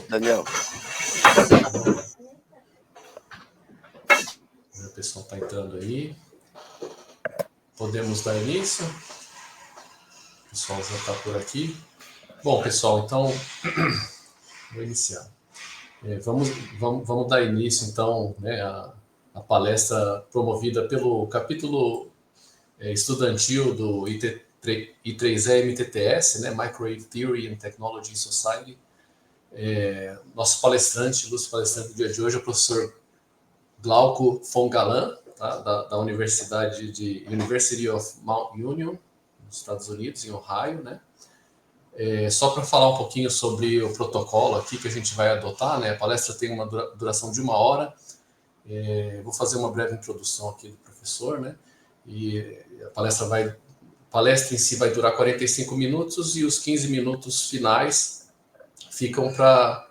Daniel. O pessoal está entrando aí. Podemos dar início? O pessoal já está por aqui. Bom, pessoal, então vou iniciar. Vamos dar início, então, né, a palestra promovida pelo capítulo estudantil do I3E MTTS, né, Microwave Theory and Technology in Society. Nosso palestrante, ilustre palestrante do dia de hoje, é o professor Glauco Fongalan, tá, da University of Mount Union, nos Estados Unidos, em Ohio, né? Só para falar um pouquinho sobre o protocolo aqui que a gente vai adotar, né? A palestra tem uma duração de 1 hora. Vou fazer uma breve introdução aqui do professor, né? E a palestra em si vai durar 45 minutos e os 15 minutos finais ficam para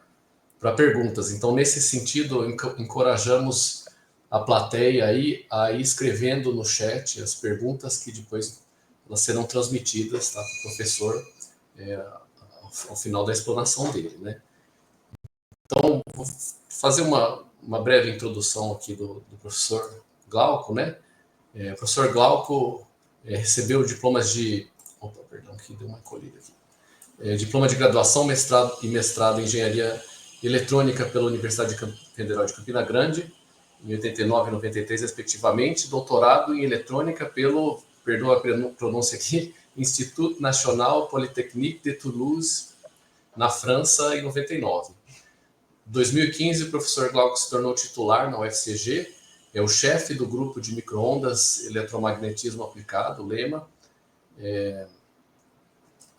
perguntas. Então, nesse sentido, encorajamos a plateia aí a ir escrevendo no chat as perguntas que depois elas serão transmitidas, tá, para o professor ao final da explanação dele, né? Então, vou fazer uma breve introdução aqui do professor Glauco, né? O professor Glauco recebeu diplomas de... Opa, perdão, que deu uma encolhida aqui. Diploma de graduação, mestrado e mestrado em engenharia eletrônica pela Universidade Federal de Campina Grande, em 89 e 93, respectivamente. Doutorado em eletrônica pelo, perdoa a pronúncia aqui, Institut National Polytechnique de Toulouse, na França, em 99. Em 2015, o professor Glauco se tornou titular na UFCG, é o chefe do grupo de micro-ondas eletromagnetismo aplicado, LEMA.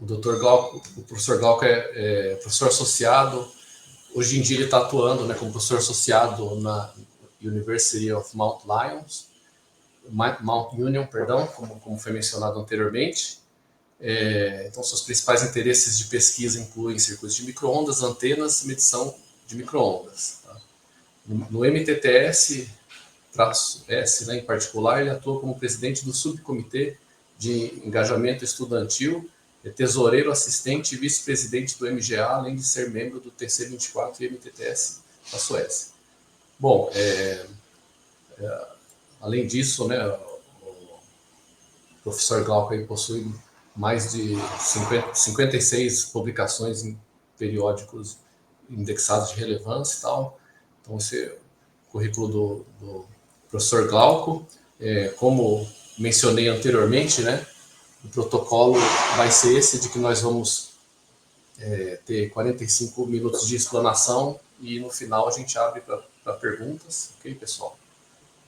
O professor Glauco é professor associado. Hoje em dia ele está atuando, né, como professor associado na University of Mount Union, perdão, como foi mencionado anteriormente. Então, seus principais interesses de pesquisa incluem circuitos de micro-ondas, antenas e medição de micro-ondas. Tá? No MTTS-S, né, em particular, ele atua como presidente do subcomitê de engajamento estudantil, é tesoureiro assistente e vice-presidente do MGA, além de ser membro do TC24 e MTTS da Suécia. Bom, além disso, né, o professor Glauco aí possui mais de 56 publicações em periódicos indexados de relevância e tal. Então, esse é o currículo do professor Glauco. Como mencionei anteriormente, né, o protocolo vai ser esse de que nós vamos ter 45 minutos de explanação e no final a gente abre para perguntas, ok, pessoal?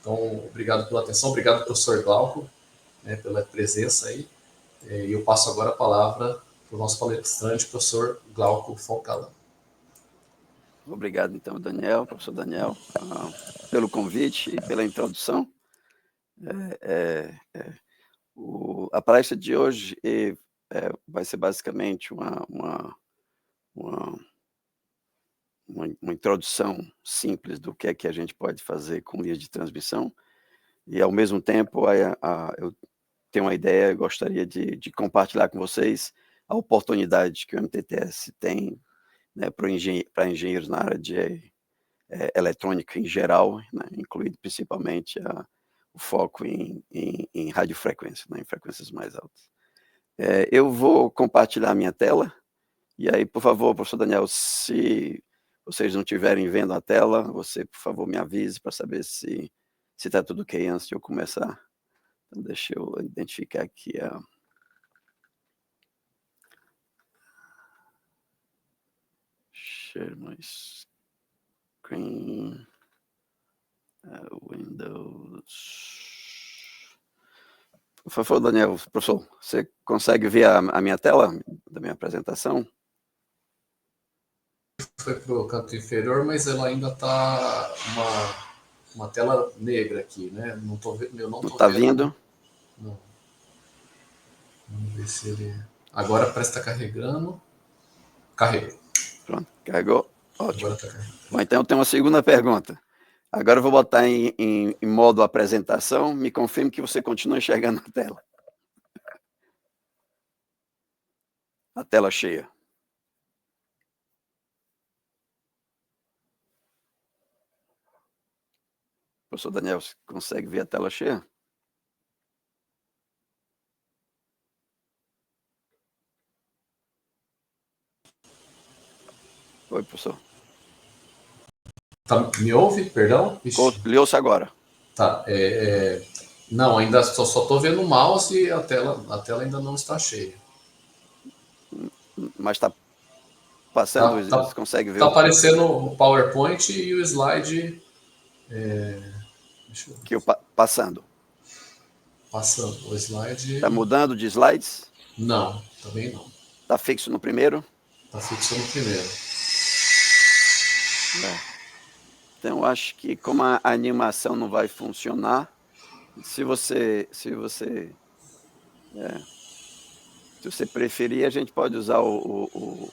Então, obrigado pela atenção, obrigado, professor Glauco, né, pela presença aí. E eu passo agora a palavra para o nosso palestrante, professor Glauco Fongalan. Obrigado, então, Daniel, professor Daniel, pelo convite e pela introdução. A palestra de hoje vai ser basicamente uma introdução simples do que é que a gente pode fazer com linhas de transmissão e, ao mesmo tempo, eu tenho uma ideia, eu gostaria de compartilhar com vocês a oportunidade que o MTTS tem, né, para engenheiros na área de eletrônica em geral, né, incluído principalmente o foco em radiofrequência, né, em frequências mais altas. Eu vou compartilhar a minha tela, e aí, por favor, professor Daniel, se vocês não estiverem vendo a tela, você, por favor, me avise para saber se está tudo ok antes de eu começar. Então, deixa eu identificar aqui Share my screen. Windows. Por favor, Daniel, professor, você consegue ver a minha tela da minha apresentação? Foi para o canto inferior, mas ela ainda está uma tela negra aqui, né? Não estou vendo. Não está vindo? Não. Vamos ver se ele... Agora parece que está carregando. Carregou. Pronto, carregou. Ótimo. Agora tá carregando. Bom, então eu tenho uma segunda pergunta. Agora eu vou botar em modo apresentação. Me confirme que você continua enxergando a tela. A tela cheia. Professor Daniel, você consegue ver a tela cheia? Oi, professor. Tá, me ouve? Perdão? Lhe ouço agora. Tá. Não, ainda só estou vendo o mouse e a tela ainda não está cheia. Mas está passando, Tá, você tá, consegue ver tá aparecendo o PowerPoint e o slide. Deixa eu ver. que passando. Passando o slide. Está mudando de slides? Não, também não. Está fixo no primeiro? Está fixo no primeiro. Então, acho que como a animação não vai funcionar, se você preferir, a gente pode usar o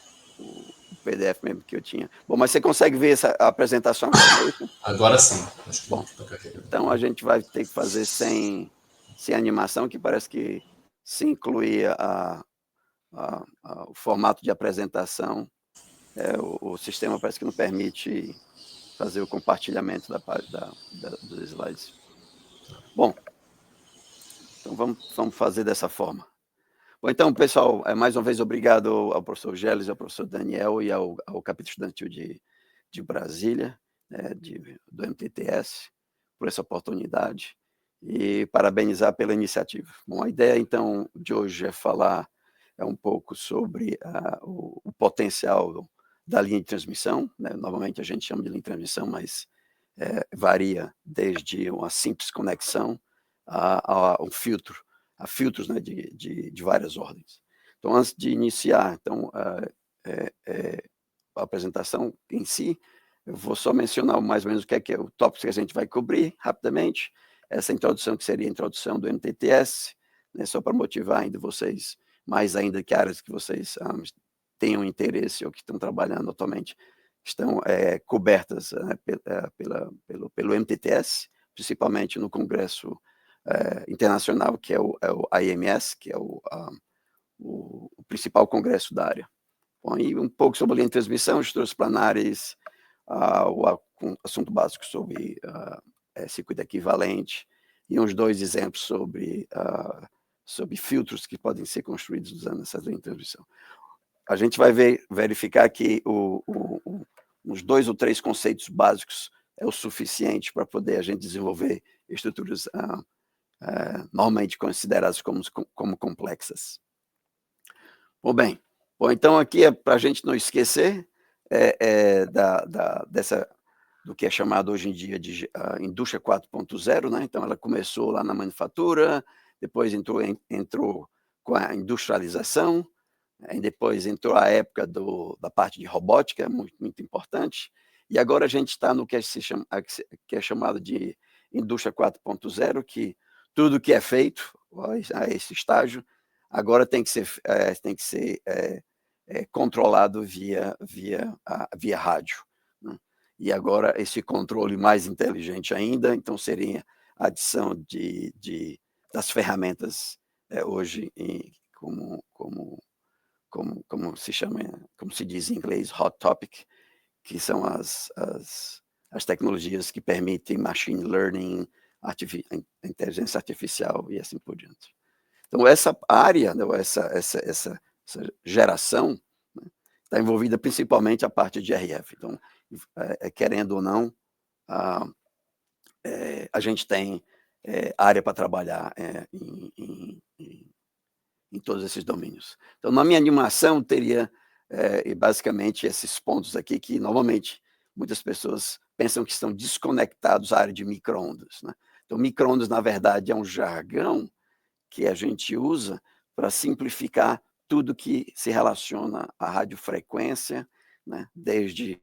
PDF mesmo que eu tinha. Bom, mas você consegue ver a apresentação? Agora sim. Acho que Bom, não tá carregando. então a gente vai ter que fazer sem animação, que parece que se incluir o formato de apresentação, o sistema parece que não permite fazer o compartilhamento dos slides. Bom, então vamos fazer dessa forma. Bom, então, pessoal, mais uma vez obrigado ao professor Geles, ao professor Daniel e ao capítulo estudantil de Brasília, do MTTS, por essa oportunidade e parabenizar pela iniciativa. Bom, a ideia, então, de hoje é falar um pouco sobre o potencial da linha de transmissão, né? Novamente a gente chama de linha de transmissão, mas varia desde uma simples conexão a um filtro, a filtros, né, de várias ordens. Então, antes de iniciar então, a apresentação em si, eu vou só mencionar mais ou menos o que é o tópico que a gente vai cobrir rapidamente, essa introdução que seria a introdução do MTTS, né, só para motivar ainda vocês, mais ainda que áreas que vocês tenham interesse ou que estão trabalhando atualmente, estão cobertas pelo MTTS, principalmente no Congresso Internacional, que é o IMS, que é o principal congresso da área. Bom, e um pouco sobre a linha de transmissão, estruturas planares, o assunto básico sobre circuito equivalente, e uns 2 exemplos sobre filtros que podem ser construídos usando essa linha de transmissão. A gente vai verificar que uns 2 ou 3 conceitos básicos é o suficiente para poder a gente desenvolver estruturas normalmente consideradas como complexas. Bom, então aqui é para a gente não esquecer do que é chamado hoje em dia de indústria 4.0, né? Então ela começou lá na manufatura, depois entrou com a industrialização, aí depois entrou a época da parte de robótica, muito, muito importante, e agora a gente está no que é chamado de indústria 4.0, que tudo que é feito a esse estágio agora tem que ser controlado via rádio, né? E agora esse controle mais inteligente ainda, então seria a adição das ferramentas hoje como se diz em inglês, hot topic, que são as tecnologias que permitem machine learning, inteligência artificial e assim por diante. Então, essa área, essa geração, né, está envolvida principalmente a parte de RF. Então, querendo ou não, a gente tem área para trabalhar em todos esses domínios. Então, na minha animação, teria basicamente esses pontos aqui que, normalmente, muitas pessoas pensam que estão desconectados à área de micro-ondas, né? Então, micro-ondas, na verdade, é um jargão que a gente usa para simplificar tudo que se relaciona à radiofrequência, né? Desde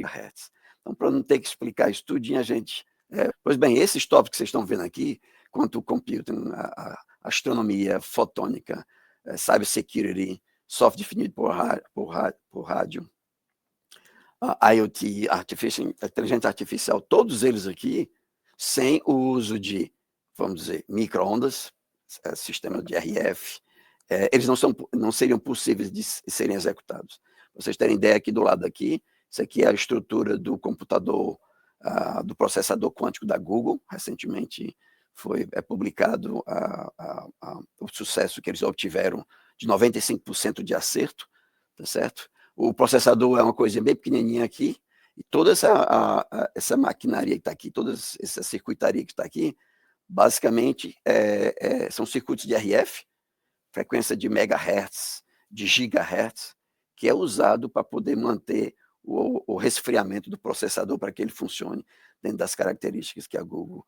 Hertz. Então, para não ter que explicar isso tudinho, a gente... pois bem, esses tópicos que vocês estão vendo aqui, quanto computing, astronomia, fotônica, cybersecurity, software definido por rádio, IoT, inteligência artificial, todos eles aqui, sem o uso de, vamos dizer, micro-ondas, sistema de RF, eles não seriam possíveis de serem executados. Pra vocês terem ideia, aqui do lado aqui, isso aqui é a estrutura do computador, do processador quântico da Google. Recentemente foi publicado o sucesso que eles obtiveram de 95% de acerto, tá certo? O processador é uma coisa bem pequenininha aqui, e toda essa maquinaria que está aqui, toda essa circuitaria que está aqui, basicamente são circuitos de RF, frequência de megahertz, de gigahertz, que é usado para poder manter o resfriamento do processador para que ele funcione dentro das características que a Google,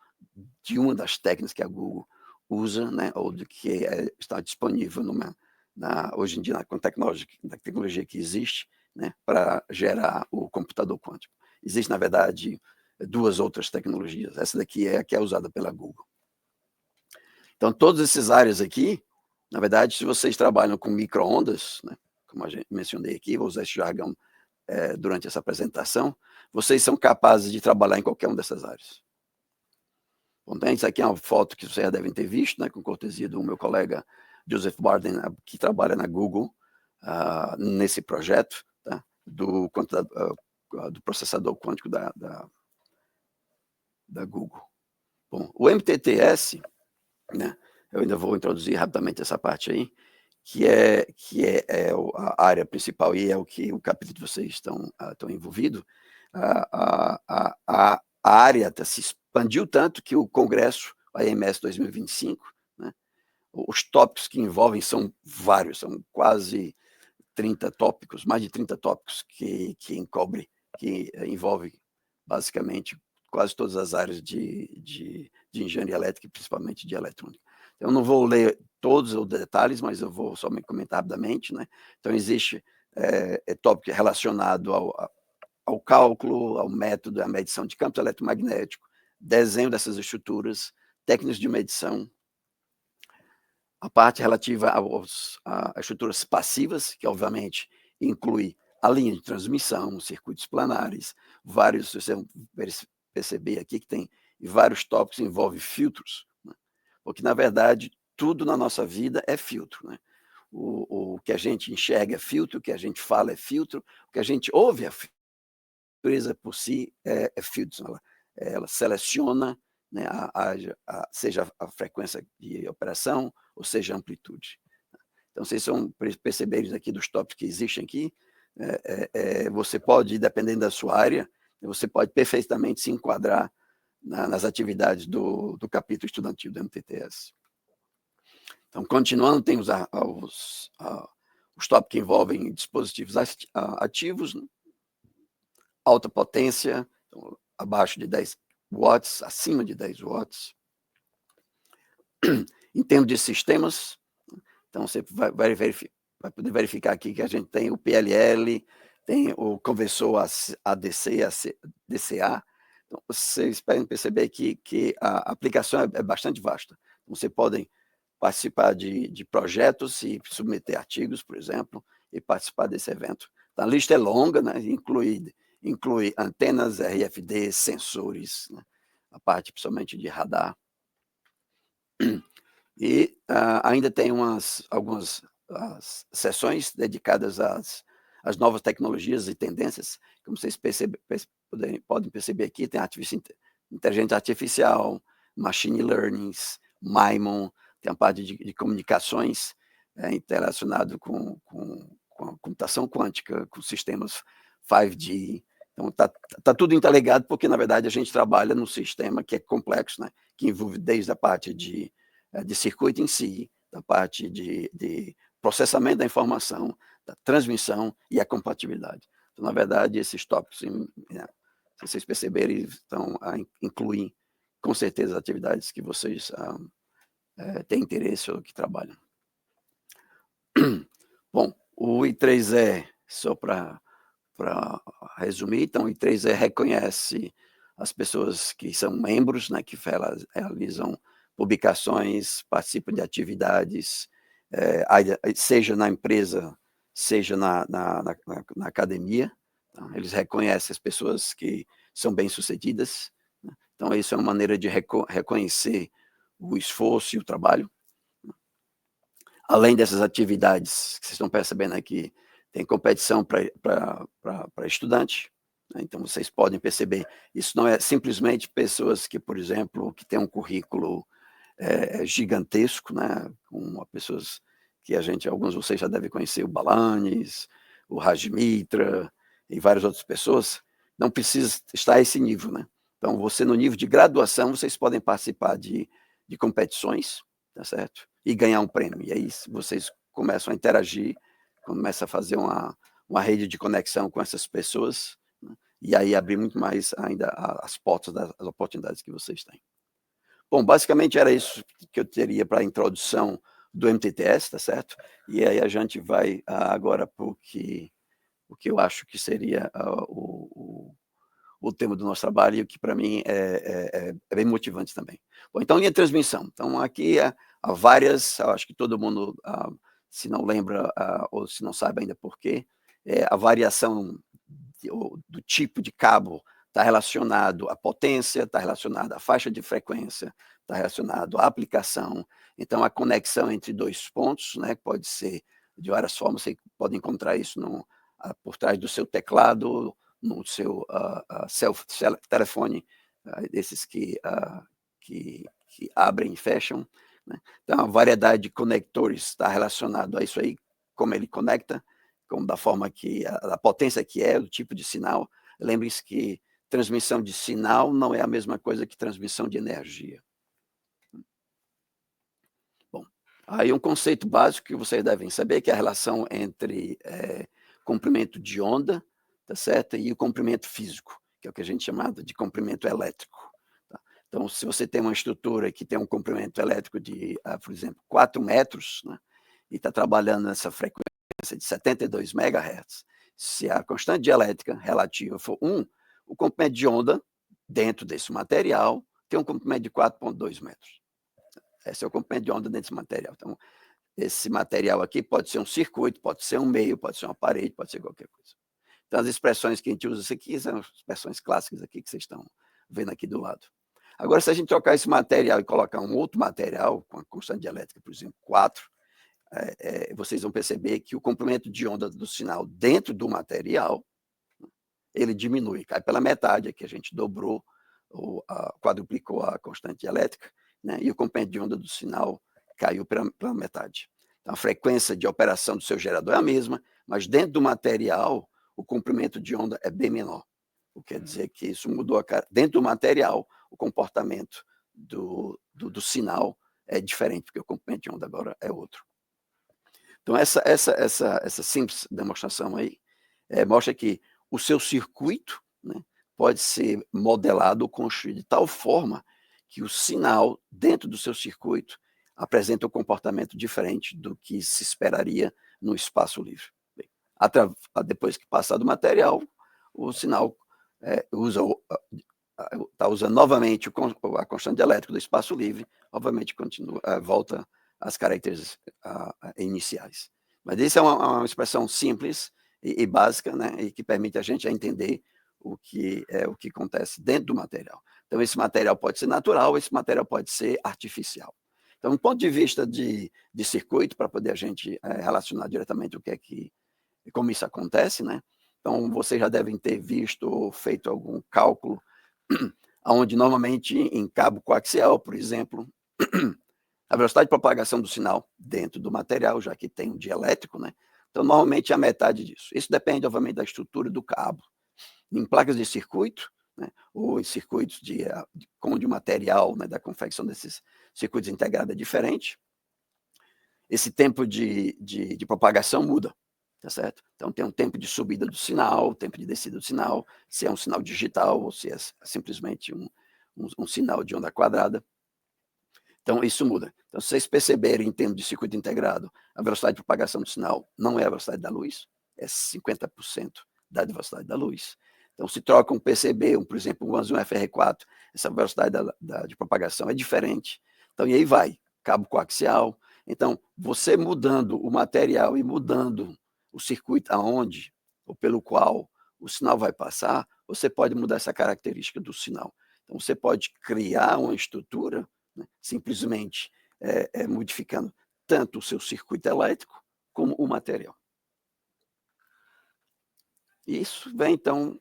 de uma das técnicas que a Google usa, né, ou do que está disponível hoje em dia com a tecnologia que existe, né, para gerar o computador quântico. Existe, na verdade, duas outras tecnologias. Essa daqui é a que é usada pela Google. Então, todas essas áreas aqui, na verdade, se vocês trabalham com micro-ondas, né, como a gente mencionei aqui, vou usar esse jargão durante essa apresentação, vocês são capazes de trabalhar em qualquer uma dessas áreas. Bom, isso aqui é uma foto que vocês já devem ter visto, né, com cortesia do meu colega Joseph Barden, que trabalha na Google, nesse projeto, tá, do processador quântico da Google. Bom, o MTTS, né, eu ainda vou introduzir rapidamente essa parte aí, que é a área principal e é o que o capítulo de vocês estão envolvidos. A área se expandiu tanto que o Congresso, a AMS 2025, né, os tópicos que envolvem são vários, são quase 30 tópicos, mais de 30 tópicos que envolve basicamente quase todas as áreas de engenharia elétrica, principalmente de eletrônica. Eu não vou ler todos os detalhes, mas eu vou só me comentar rapidamente, né? Então, existe tópico relacionado ao cálculo, ao método, à medição de campo eletromagnético, desenho dessas estruturas, técnicas de medição, a parte relativa a estruturas passivas, que obviamente inclui a linha de transmissão, circuitos planares, vários, vocês vão perceber aqui que tem vários tópicos que envolvem filtros, né? Porque, na verdade, tudo na nossa vida é filtro, né? O que a gente enxerga é filtro, o que a gente fala é filtro, o que a gente ouve é filtro. A natureza por si é filtro, ela seleciona, né, seja a frequência de operação, ou seja a amplitude. Então, vocês vão perceber aqui dos tópicos que existem aqui, você pode, dependendo da sua área, você pode perfeitamente se enquadrar nas atividades do capítulo estudantil do MTTS. Então, continuando, tem os tópicos que envolvem dispositivos ativos, né? Alta potência, então, abaixo de 10 watts, acima de 10 watts. Em termos de sistemas, então você vai poder verificar aqui que a gente tem o PLL, tem o conversor ADC, DCA. Então, vocês podem perceber aqui que a aplicação é bastante vasta. Então, vocês podem participar de projetos e submeter artigos, por exemplo, e participar desse evento. Então, a lista é longa, né? Inclui antenas, RFD, sensores, né? A parte principalmente de radar. E ainda tem algumas sessões dedicadas às novas tecnologias e tendências. Como vocês podem perceber aqui, tem inteligência artificial, machine learning, MAIMON, tem a parte de comunicações relacionado com a computação quântica, com sistemas 5G. Então, tá tudo interligado, porque, na verdade, a gente trabalha num sistema que é complexo, né? Que envolve desde a parte de circuito em si, da parte de processamento da informação, da transmissão e a compatibilidade. Então, na verdade, esses tópicos, se vocês perceberem, incluem, com certeza, atividades que vocês têm interesse ou que trabalham. Bom, o I3E, só para resumir, então o I3E reconhece as pessoas que são membros, né, que realizam publicações, participam de atividades, seja na empresa seja na academia, tá? Eles reconhecem as pessoas que são bem-sucedidas, né? Então, isso é uma maneira de reconhecer o esforço e o trabalho. Além dessas atividades que vocês estão percebendo aqui, tem competição para estudante, né? Então, vocês podem perceber, isso não é simplesmente pessoas que, por exemplo, que têm um currículo gigantesco, né? Com pessoas que alguns de vocês já devem conhecer, o Balanes, o Rajmitra e várias outras pessoas, não precisa estar a esse nível, né? Então, no nível de graduação, vocês podem participar de competições, tá certo? E ganhar um prêmio. E aí vocês começam a interagir, começam a fazer uma rede de conexão com essas pessoas, né? E aí abrir muito mais ainda as portas das oportunidades que vocês têm. Bom, basicamente era isso que eu teria para a introdução do MTTS, tá certo? E aí a gente vai agora para o que eu acho que seria o tema do nosso trabalho, e o que para mim é bem motivante também. Bom, então, linha de transmissão. Então, aqui há várias, acho que todo mundo, se não lembra ou se não sabe ainda por quê, a variação do tipo de cabo está relacionado à potência, está relacionado à faixa de frequência, está relacionado à aplicação. Então, a conexão entre dois pontos, né, pode ser de várias formas, você pode encontrar isso por trás do seu teclado, no seu telefone, esses que abrem e fecham, né? Então, a variedade de conectores está relacionado a isso aí, como ele conecta, da forma que, a potência que é, o tipo de sinal. Lembre-se que transmissão de sinal não é a mesma coisa que transmissão de energia. Bom, aí um conceito básico que vocês devem saber, que é a relação entre comprimento de onda, tá certo? E o comprimento físico, que é o que a gente chama de comprimento elétrico. Tá? Então, se você tem uma estrutura que tem um comprimento elétrico de, por exemplo, 4 metros, né, e está trabalhando nessa frequência de 72 MHz, se a constante dielétrica relativa for 1, o comprimento de onda dentro desse material tem um comprimento de 4,2 metros. Esse é o comprimento de onda dentro desse material. Então, esse material aqui pode ser um circuito, pode ser um meio, pode ser uma parede, pode ser qualquer coisa. Então, as expressões que a gente usa aqui são as expressões clássicas aqui que vocês estão vendo aqui do lado. Agora, se a gente trocar esse material e colocar um outro material, com a constante dielétrica, por exemplo, 4, vocês vão perceber que o comprimento de onda do sinal dentro do material, ele diminui, cai pela metade, aqui a gente dobrou, ou quadruplicou a constante dielétrica, né? E o comprimento de onda do sinal caiu pela metade. Então, a frequência de operação do seu gerador é a mesma, mas dentro do material, o comprimento de onda é bem menor. O que quer dizer que isso mudou dentro do material, o comportamento do sinal é diferente, porque o comprimento de onda agora é outro. Então, essa simples demonstração aí mostra que o seu circuito, né, pode ser modelado ou construído de tal forma que o sinal dentro do seu circuito apresenta um comportamento diferente do que se esperaria no espaço livre. Bem, depois que passar do material, o sinal está usando novamente a constante dielétrica do espaço livre, obviamente volta às características iniciais. Mas isso é uma expressão simples e básica, né, e que permite a gente entender o que acontece dentro do material. Então, esse material pode ser natural, esse material pode ser artificial. Então, do ponto de vista de circuito, para poder a gente relacionar diretamente como isso acontece, né? Então, vocês já devem ter visto ou feito algum cálculo onde normalmente em cabo coaxial, por exemplo, a velocidade de propagação do sinal dentro do material, já que tem um dielétrico, né? Então, normalmente é a metade disso. Isso depende, obviamente, da estrutura do cabo. Em placas de circuito, né, ou em circuitos de material, né, da confecção desses circuitos integrados é diferente, esse tempo de propagação muda, tá certo? Então, tem um tempo de subida do sinal, tempo de descida do sinal, se é um sinal digital ou se é simplesmente um sinal de onda quadrada. Então, isso muda. Então, se vocês perceberem, em termos de circuito integrado, a velocidade de propagação do sinal não é a velocidade da luz, é 50% da velocidade da luz. Então, se troca um PCB, por exemplo, um FR4, essa velocidade de propagação é diferente. Então, e aí vai, cabo coaxial. Então, você mudando o material e mudando o circuito aonde ou pelo qual o sinal vai passar, você pode mudar essa característica do sinal. Então, você pode criar uma estrutura, né, simplesmente modificando tanto o seu circuito elétrico como o material. Isso vem, então,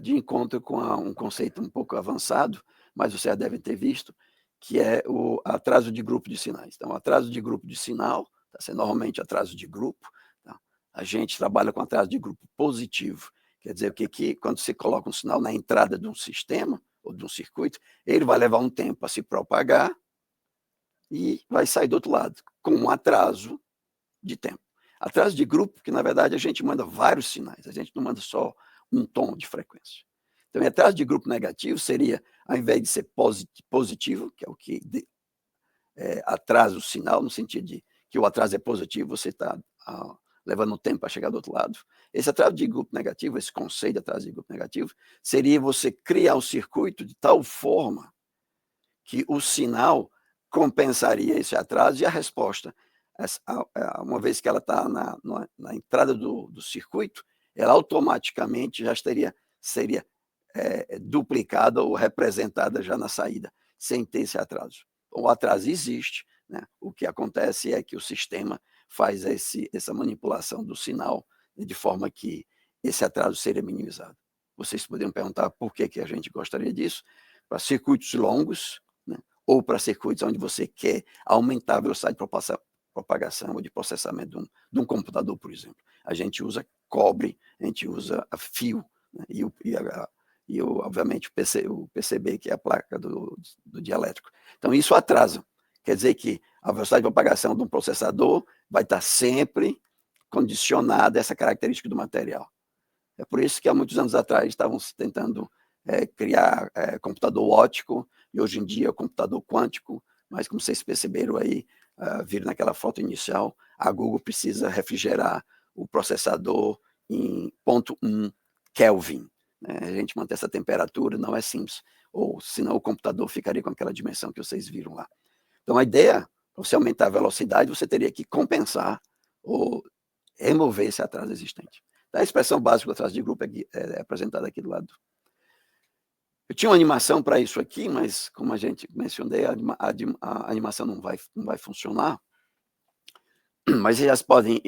de encontro com um conceito um pouco avançado, mas você já deve ter visto, que é o atraso de grupo de sinais. Então, atraso de grupo de sinal, tá sendo normalmente atraso de grupo, tá? A gente trabalha com atraso de grupo positivo, quer dizer, que quando você coloca um sinal na entrada de um sistema ou de um circuito, ele vai levar um tempo a se propagar e vai sair do outro lado, com um atraso de tempo. Atraso de grupo, que na verdade a gente manda vários sinais, a gente não manda só um tom de frequência. Então, atraso de grupo negativo seria, ao invés de ser positivo, que é o que atrasa o sinal, no sentido de que o atraso é positivo, você está levando tempo para chegar do outro lado. Esse atraso de grupo negativo, esse conceito de atraso de grupo negativo, seria você criar um circuito de tal forma que o sinal compensaria esse atraso e a resposta, uma vez que ela está na entrada do circuito, ela automaticamente já seria duplicada ou representada já na saída, sem ter esse atraso. O atraso existe, né? O que acontece é que o sistema faz essa manipulação do sinal de forma que esse atraso seria minimizado. Vocês poderiam perguntar por que a gente gostaria disso? Para circuitos longos, né? Ou para circuitos onde você quer aumentar a velocidade de propagação ou de processamento de um computador, por exemplo. A gente usa cobre, a gente usa fio, né? Obviamente, o PCB, que é a placa do dielétrico. Então, isso atrasa. Quer dizer que a velocidade de propagação de um processador vai estar sempre condicionada a essa característica do material. É por isso que há muitos anos atrás estavam tentando criar computador óptico, e hoje em dia computador quântico, mas como vocês perceberam aí, viram naquela foto inicial, a Google precisa refrigerar o processador em 0,1 Kelvin. A gente manter essa temperatura não é simples, ou senão o computador ficaria com aquela dimensão que vocês viram lá. Então, a ideia, para você aumentar a velocidade, você teria que compensar ou remover esse atraso existente. A expressão básica do atraso de grupo é apresentada aqui do lado. Eu tinha uma animação para isso aqui, mas como a gente mencionei, a animação não vai funcionar. Mas vocês podem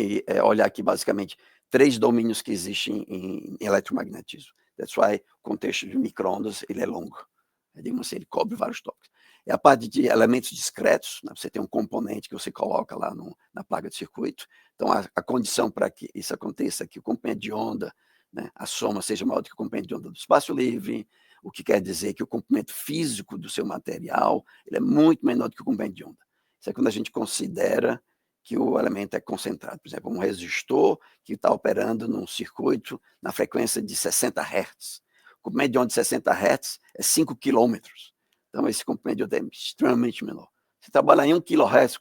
olhar aqui basicamente 3 domínios que existem em eletromagnetismo. That's why o contexto de micro-ondas ele é longo. Digamos assim, ele cobre vários tópicos. É a parte de elementos discretos, né? Você tem um componente que você coloca lá na placa de circuito. Então, a condição para que isso aconteça é que o comprimento de onda, né, a soma seja maior do que o comprimento de onda do espaço livre, o que quer dizer que o comprimento físico do seu material ele é muito menor do que o comprimento de onda. Isso é quando a gente considera que o elemento é concentrado. Por exemplo, um resistor que está operando num circuito na frequência de 60 Hz. O comprimento de onda de 60 Hz é 5 quilômetros. Então, esse comprimento de onda é extremamente menor. Se trabalhar em 1 kHz,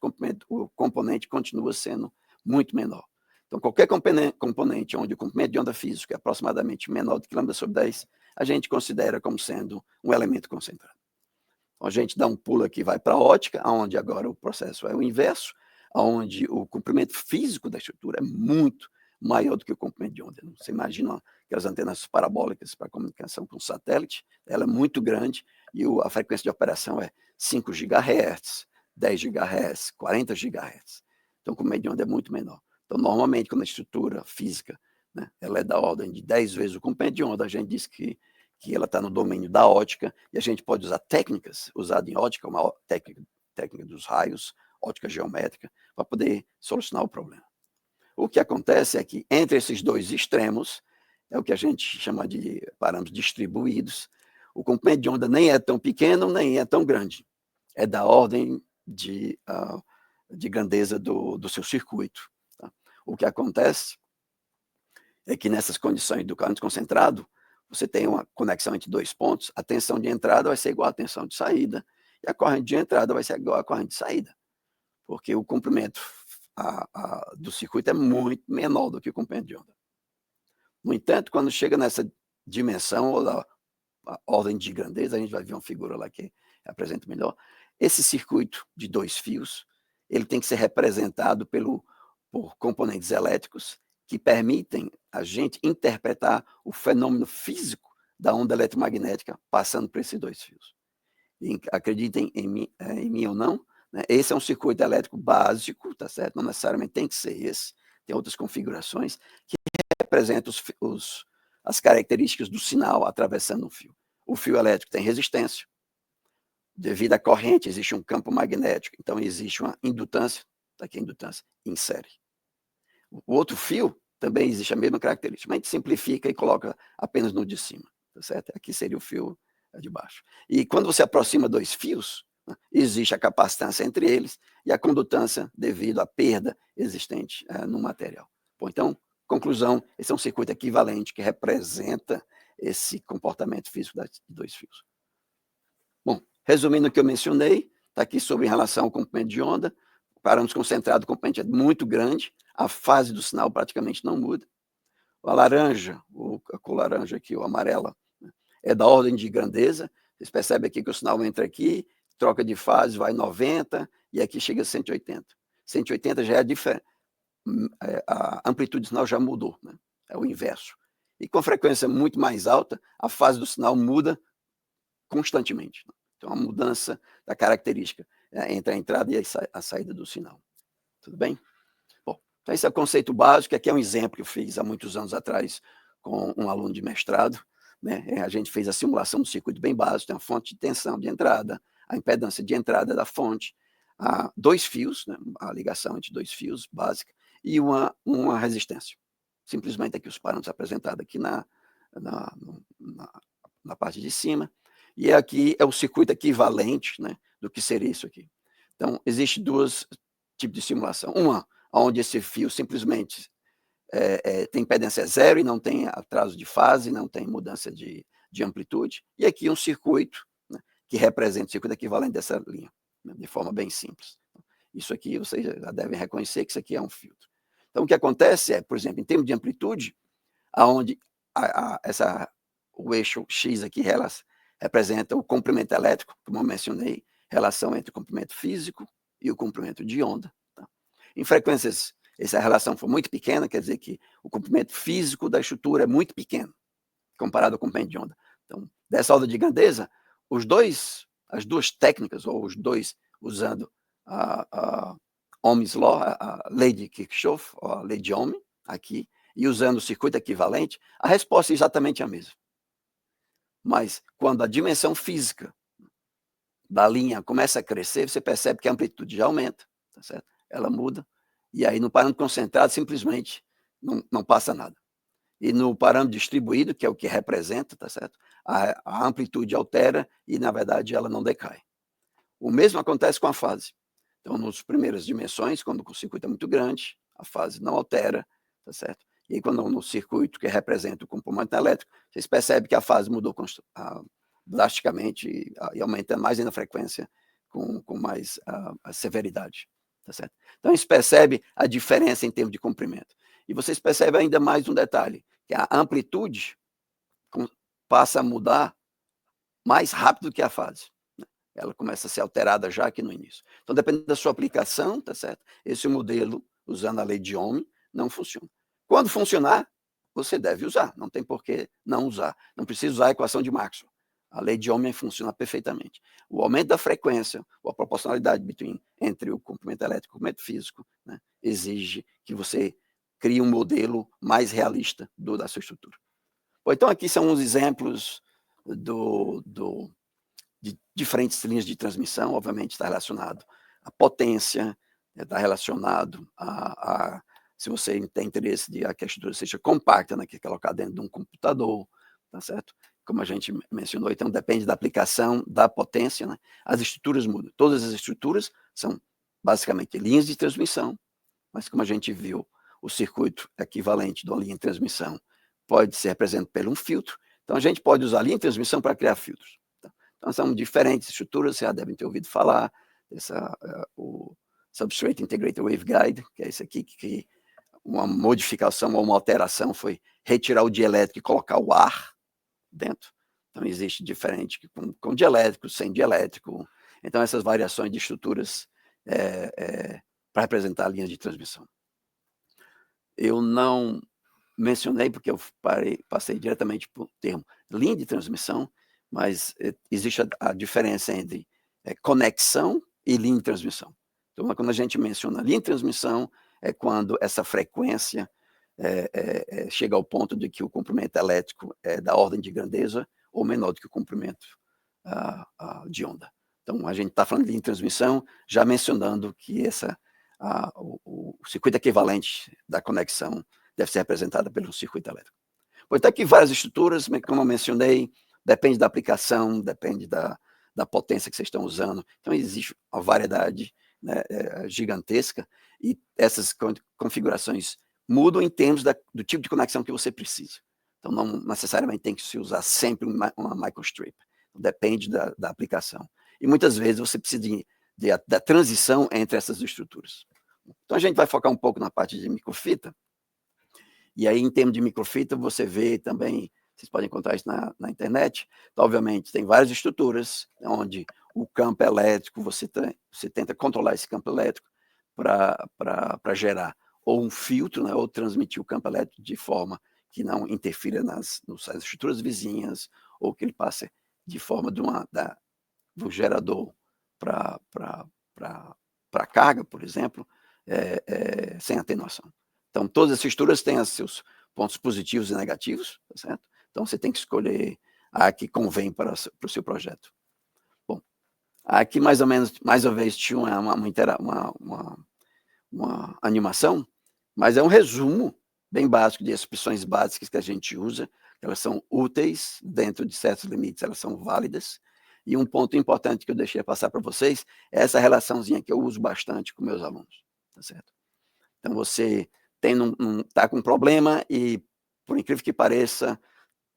o componente continua sendo muito menor. Então, qualquer componente onde o comprimento de onda físico é aproximadamente menor do que λ/10, a gente considera como sendo um elemento concentrado. Então, a gente dá um pulo aqui, vai para a ótica, onde agora o processo é o inverso, onde o comprimento físico da estrutura é muito maior do que o comprimento de onda. Você imagina aquelas antenas parabólicas para comunicação com satélite, ela é muito grande e a frequência de operação é 5 GHz, 10 GHz, 40 GHz. Então, o comprimento de onda é muito menor. Então, normalmente, quando a estrutura física, né, ela é da ordem de 10 vezes o comprimento de onda, a gente diz que ela está no domínio da ótica, e a gente pode usar técnicas usadas em ótica, uma técnica dos raios, ótica geométrica, para poder solucionar o problema. O que acontece é que entre esses dois extremos, é o que a gente chama de parâmetros distribuídos, o comprimento de onda nem é tão pequeno, nem é tão grande. É da ordem de grandeza do seu circuito. Tá? O que acontece é que nessas condições do corrente concentrado, você tem uma conexão entre 2 pontos, a tensão de entrada vai ser igual à tensão de saída, e a corrente de entrada vai ser igual à corrente de saída, porque o comprimento do circuito é muito menor do que o comprimento de onda. No entanto, quando chega nessa dimensão, ou a ordem de grandeza, a gente vai ver uma figura lá que apresenta melhor, esse circuito de 2 fios, ele tem que ser representado por componentes elétricos que permitem a gente interpretar o fenômeno físico da onda eletromagnética passando por esses 2 fios. E acreditem em mim ou não, né, esse é um circuito elétrico básico, tá certo? Não necessariamente tem que ser esse, tem outras configurações que representam as características do sinal atravessando um fio. O fio elétrico tem resistência, devido à corrente existe um campo magnético, então existe uma indutância, está aqui a indutância, em série. O outro fio também existe a mesma característica, mas a gente simplifica e coloca apenas no de cima, tá certo? Aqui seria o fio de baixo. E quando você aproxima 2 fios, né, existe a capacitância entre eles e a condutância devido à perda existente no material. Bom, então, conclusão, esse é um circuito equivalente que representa esse comportamento físico de 2 fios. Bom, resumindo o que eu mencionei, está aqui sobre em relação ao comprimento de onda, parâmetros concentrados, o comprimento é muito grande, a fase do sinal praticamente não muda. A laranja, a cor laranja aqui, ou amarela, né, é da ordem de grandeza. Vocês percebem aqui que o sinal entra aqui, troca de fase, vai 90, e aqui chega a 180. 180 já é diferente. A amplitude do sinal já mudou, né? É o inverso. E com frequência muito mais alta, a fase do sinal muda constantemente. Né? Então, a mudança da característica entre a entrada e a saída do sinal. Tudo bem? Bom, então esse é o conceito básico. Aqui é um exemplo que eu fiz há muitos anos atrás com um aluno de mestrado. Né? A gente fez a simulação do circuito bem básico, tem a fonte de tensão de entrada, a impedância de entrada da fonte, 2 fios, né? A ligação entre 2 fios básica, e uma resistência. Simplesmente aqui os parâmetros apresentados aqui na parte de cima. E aqui é o circuito equivalente, né, do que seria isso aqui. Então, existe 2 tipos de simulação. Uma, onde esse fio simplesmente tem impedância zero e não tem atraso de fase, não tem mudança de amplitude. E aqui um circuito, né, que representa o circuito equivalente dessa linha, né, de forma bem simples. Isso aqui vocês já devem reconhecer que isso aqui é um filtro. Então, o que acontece é, por exemplo, em termos de amplitude, aonde o eixo X aqui representa o comprimento elétrico, como eu mencionei, relação entre o comprimento físico e o comprimento de onda. Tá? Em frequências, essa relação for muito pequena, quer dizer que o comprimento físico da estrutura é muito pequeno, comparado ao comprimento de onda. Então, dessa ordem de grandeza, as duas técnicas, ou os dois usando a Ohm's Law, a lei de Kirchhoff, ou a lei de Ohm, aqui, e usando o circuito equivalente, a resposta é exatamente a mesma. Mas quando a dimensão física da linha começa a crescer, você percebe que a amplitude já aumenta, tá certo? Ela muda, e aí no parâmetro concentrado simplesmente não passa nada. E no parâmetro distribuído, que é o que representa, tá certo? A amplitude altera e, na verdade, ela não decai. O mesmo acontece com a fase. Então, nas primeiras dimensões, quando o circuito é muito grande, a fase não altera, tá certo? E aí, quando no circuito que representa o comprimento elétrico, vocês percebem que a fase mudou drasticamente e aumenta mais ainda a frequência com mais a severidade, tá certo? Então, a gente percebe a diferença em termos de comprimento. E vocês percebem ainda mais um detalhe, que a amplitude passa a mudar mais rápido que a fase. Ela começa a ser alterada já aqui no início. Então, dependendo da sua aplicação, tá certo? Esse modelo, usando a lei de Ohm, não funciona. Quando funcionar, você deve usar, não tem por que não usar. Não precisa usar a equação de Maxwell. A lei de Ohm funciona perfeitamente. O aumento da frequência, ou a proporcionalidade entre o comprimento elétrico e o comprimento físico, né, exige que você crie um modelo mais realista da sua estrutura. Bom, então, aqui são uns exemplos de diferentes linhas de transmissão, obviamente está relacionado à potência, está relacionado se você tem interesse de que a estrutura seja compacta, né, que é colocada dentro de um computador, tá certo? Como a gente mencionou, então depende da aplicação, da potência, né? As estruturas mudam. Todas as estruturas são basicamente linhas de transmissão, mas como a gente viu, o circuito equivalente de uma linha de transmissão pode ser representado por um filtro, então a gente pode usar a linha de transmissão para criar filtros. Então, são diferentes estruturas, vocês já devem ter ouvido falar, o Substrate Integrated Waveguide, que é esse aqui, que uma modificação ou uma alteração foi retirar o dielétrico e colocar o ar dentro. Então, existe diferente com dielétrico, sem dielétrico. Então, essas variações de estruturas para representar linhas de transmissão. eu não mencionei, porque eu passei diretamente para o termo linha de transmissão, mas existe a diferença entre conexão e linha de transmissão. Então, quando a gente menciona linha de transmissão, é quando essa frequência chega ao ponto de que o comprimento elétrico é da ordem de grandeza ou menor do que o comprimento de onda. Então, a gente está falando de linha de transmissão, já mencionando que o circuito equivalente da conexão deve ser representada pelo circuito elétrico. Pois está aqui várias estruturas, como eu mencionei, depende da aplicação, depende da potência que vocês estão usando. Então, existe uma variedade, né, gigantesca, e essas configurações mudam em termos do tipo de conexão que você precisa. Então, não necessariamente tem que se usar sempre uma microstrip. Depende da aplicação. E muitas vezes você precisa da transição entre essas estruturas. Então, a gente vai focar um pouco na parte de microfita. E aí, em termos de microfita, você vê também, vocês podem encontrar isso na internet, então, obviamente, tem várias estruturas onde o campo elétrico, você tenta controlar esse campo elétrico para gerar ou um filtro, né, ou transmitir o campo elétrico de forma que não interfira nas estruturas vizinhas, ou que ele passe de forma do gerador para a carga, por exemplo, sem atenuação. Então, todas as estruturas têm os seus pontos positivos e negativos, tá certo? Então, você tem que escolher a que convém para o seu projeto. Bom, aqui mais ou menos, mais uma vez, tinha uma animação, mas é um resumo bem básico de expressões básicas que a gente usa. Elas são úteis, dentro de certos limites, elas são válidas. E um ponto importante que eu deixei passar para vocês é essa relaçãozinha que eu uso bastante com meus alunos, tá certo? Então, você está com um problema e, por incrível que pareça,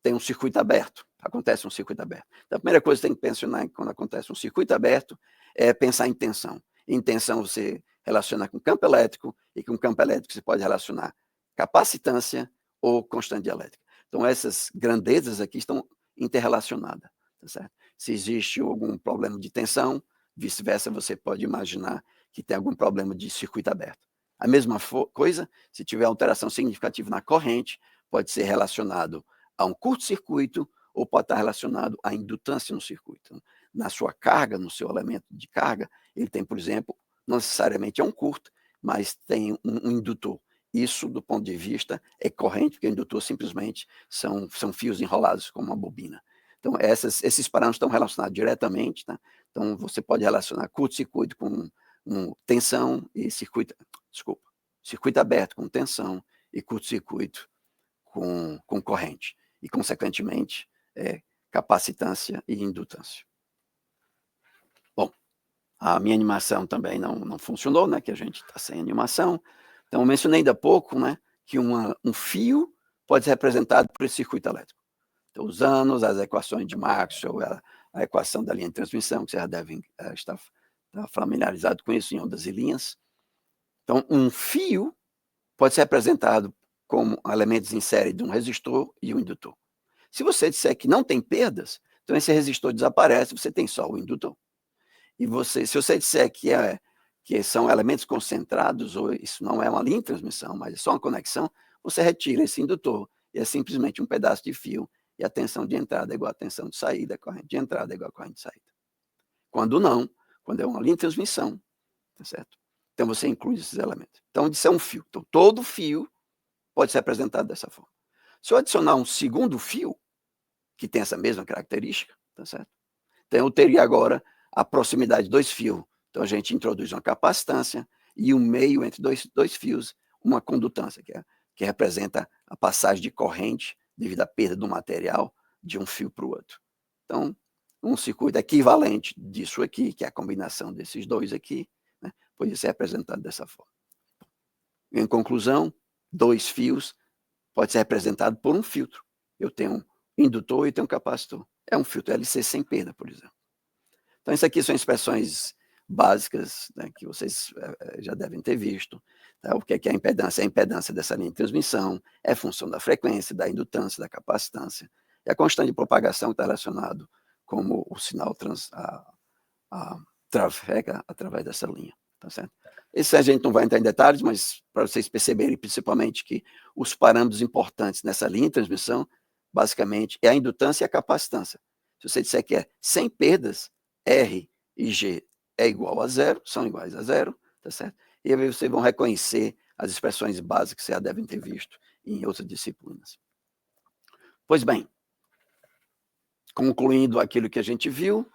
tem um circuito aberto, acontece um circuito aberto. Então, a primeira coisa que tem que pensar quando acontece um circuito aberto é pensar em tensão. Em tensão, você relaciona com campo elétrico, e com campo elétrico você pode relacionar capacitância ou constante elétrica. Então, essas grandezas aqui estão interrelacionadas, tá certo? Se existe algum problema de tensão, vice-versa, você pode imaginar que tem algum problema de circuito aberto. A mesma coisa, se tiver alteração significativa na corrente, pode ser relacionado a um curto-circuito ou pode estar relacionado à indutância no circuito. Na sua carga, no seu elemento de carga, ele tem, por exemplo, não necessariamente é um curto, mas tem um indutor. Isso, do ponto de vista, é corrente, porque o indutor simplesmente são fios enrolados como uma bobina. Então, esses parâmetros estão relacionados diretamente, tá? Então, você pode relacionar curto-circuito com tensão e circuito aberto com tensão e curto-circuito com corrente. E, consequentemente, capacitância e indutância. Bom, a minha animação também não funcionou, né, que a gente está sem animação. Então, eu mencionei ainda há pouco, né, que um fio pode ser representado por esse circuito elétrico. Então, usando as equações de Maxwell, a equação da linha de transmissão, que vocês já devem estar familiarizados com isso em ondas e linhas. Então, um fio pode ser representado como elementos em série de um resistor e um indutor. Se você disser que não tem perdas, então esse resistor desaparece, você tem só o indutor. E se você disser que são elementos concentrados, ou isso não é uma linha de transmissão, mas é só uma conexão, você retira esse indutor, e é simplesmente um pedaço de fio, e a tensão de entrada é igual a tensão de saída, a corrente de entrada é igual a corrente de saída. Quando não, quando é uma linha de transmissão, tá certo? Então você inclui esses elementos. Então, isso é um fio. Então, todo fio pode ser apresentado dessa forma. Se eu adicionar um segundo fio, que tem essa mesma característica, tá certo? Então, eu teria agora a proximidade de dois fios. Então, a gente introduz uma capacitância e um meio entre dois fios, uma condutância, que representa a passagem de corrente devido à perda do material de um fio para o outro. Então, um circuito equivalente disso aqui, que é a combinação desses dois aqui, né, pode ser representado dessa forma. Em conclusão, dois fios pode ser representado por um filtro. Eu tenho um indutor e tenho um capacitor. É um filtro LC sem perda, por exemplo. Então, isso aqui são expressões básicas, né, que vocês já devem ter visto. Tá? O que é a impedância? A impedância dessa linha de transmissão é função da frequência, da indutância, da capacitância. E a constante de propagação está relacionado como o sinal trafega através dessa linha. Tá certo? Esse a gente não vai entrar em detalhes, mas para vocês perceberem principalmente que os parâmetros importantes nessa linha de transmissão, basicamente, é a indutância e a capacitância. Se você disser que é sem perdas, R e G é igual a zero, são iguais a zero, tá certo? E aí vocês vão reconhecer as expressões básicas que vocês já devem ter visto em outras disciplinas. Pois bem, concluindo aquilo que a gente viu,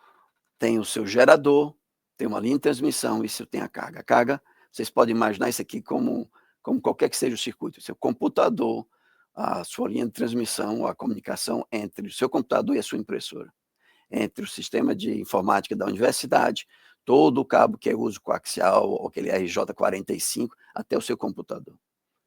tem o seu gerador, tem uma linha de transmissão, isso tem a carga. A carga, vocês podem imaginar isso aqui como qualquer que seja o circuito, o seu computador, a sua linha de transmissão, a comunicação entre o seu computador e a sua impressora, entre o sistema de informática da universidade, todo o cabo que é uso coaxial, ou aquele RJ45, até o seu computador.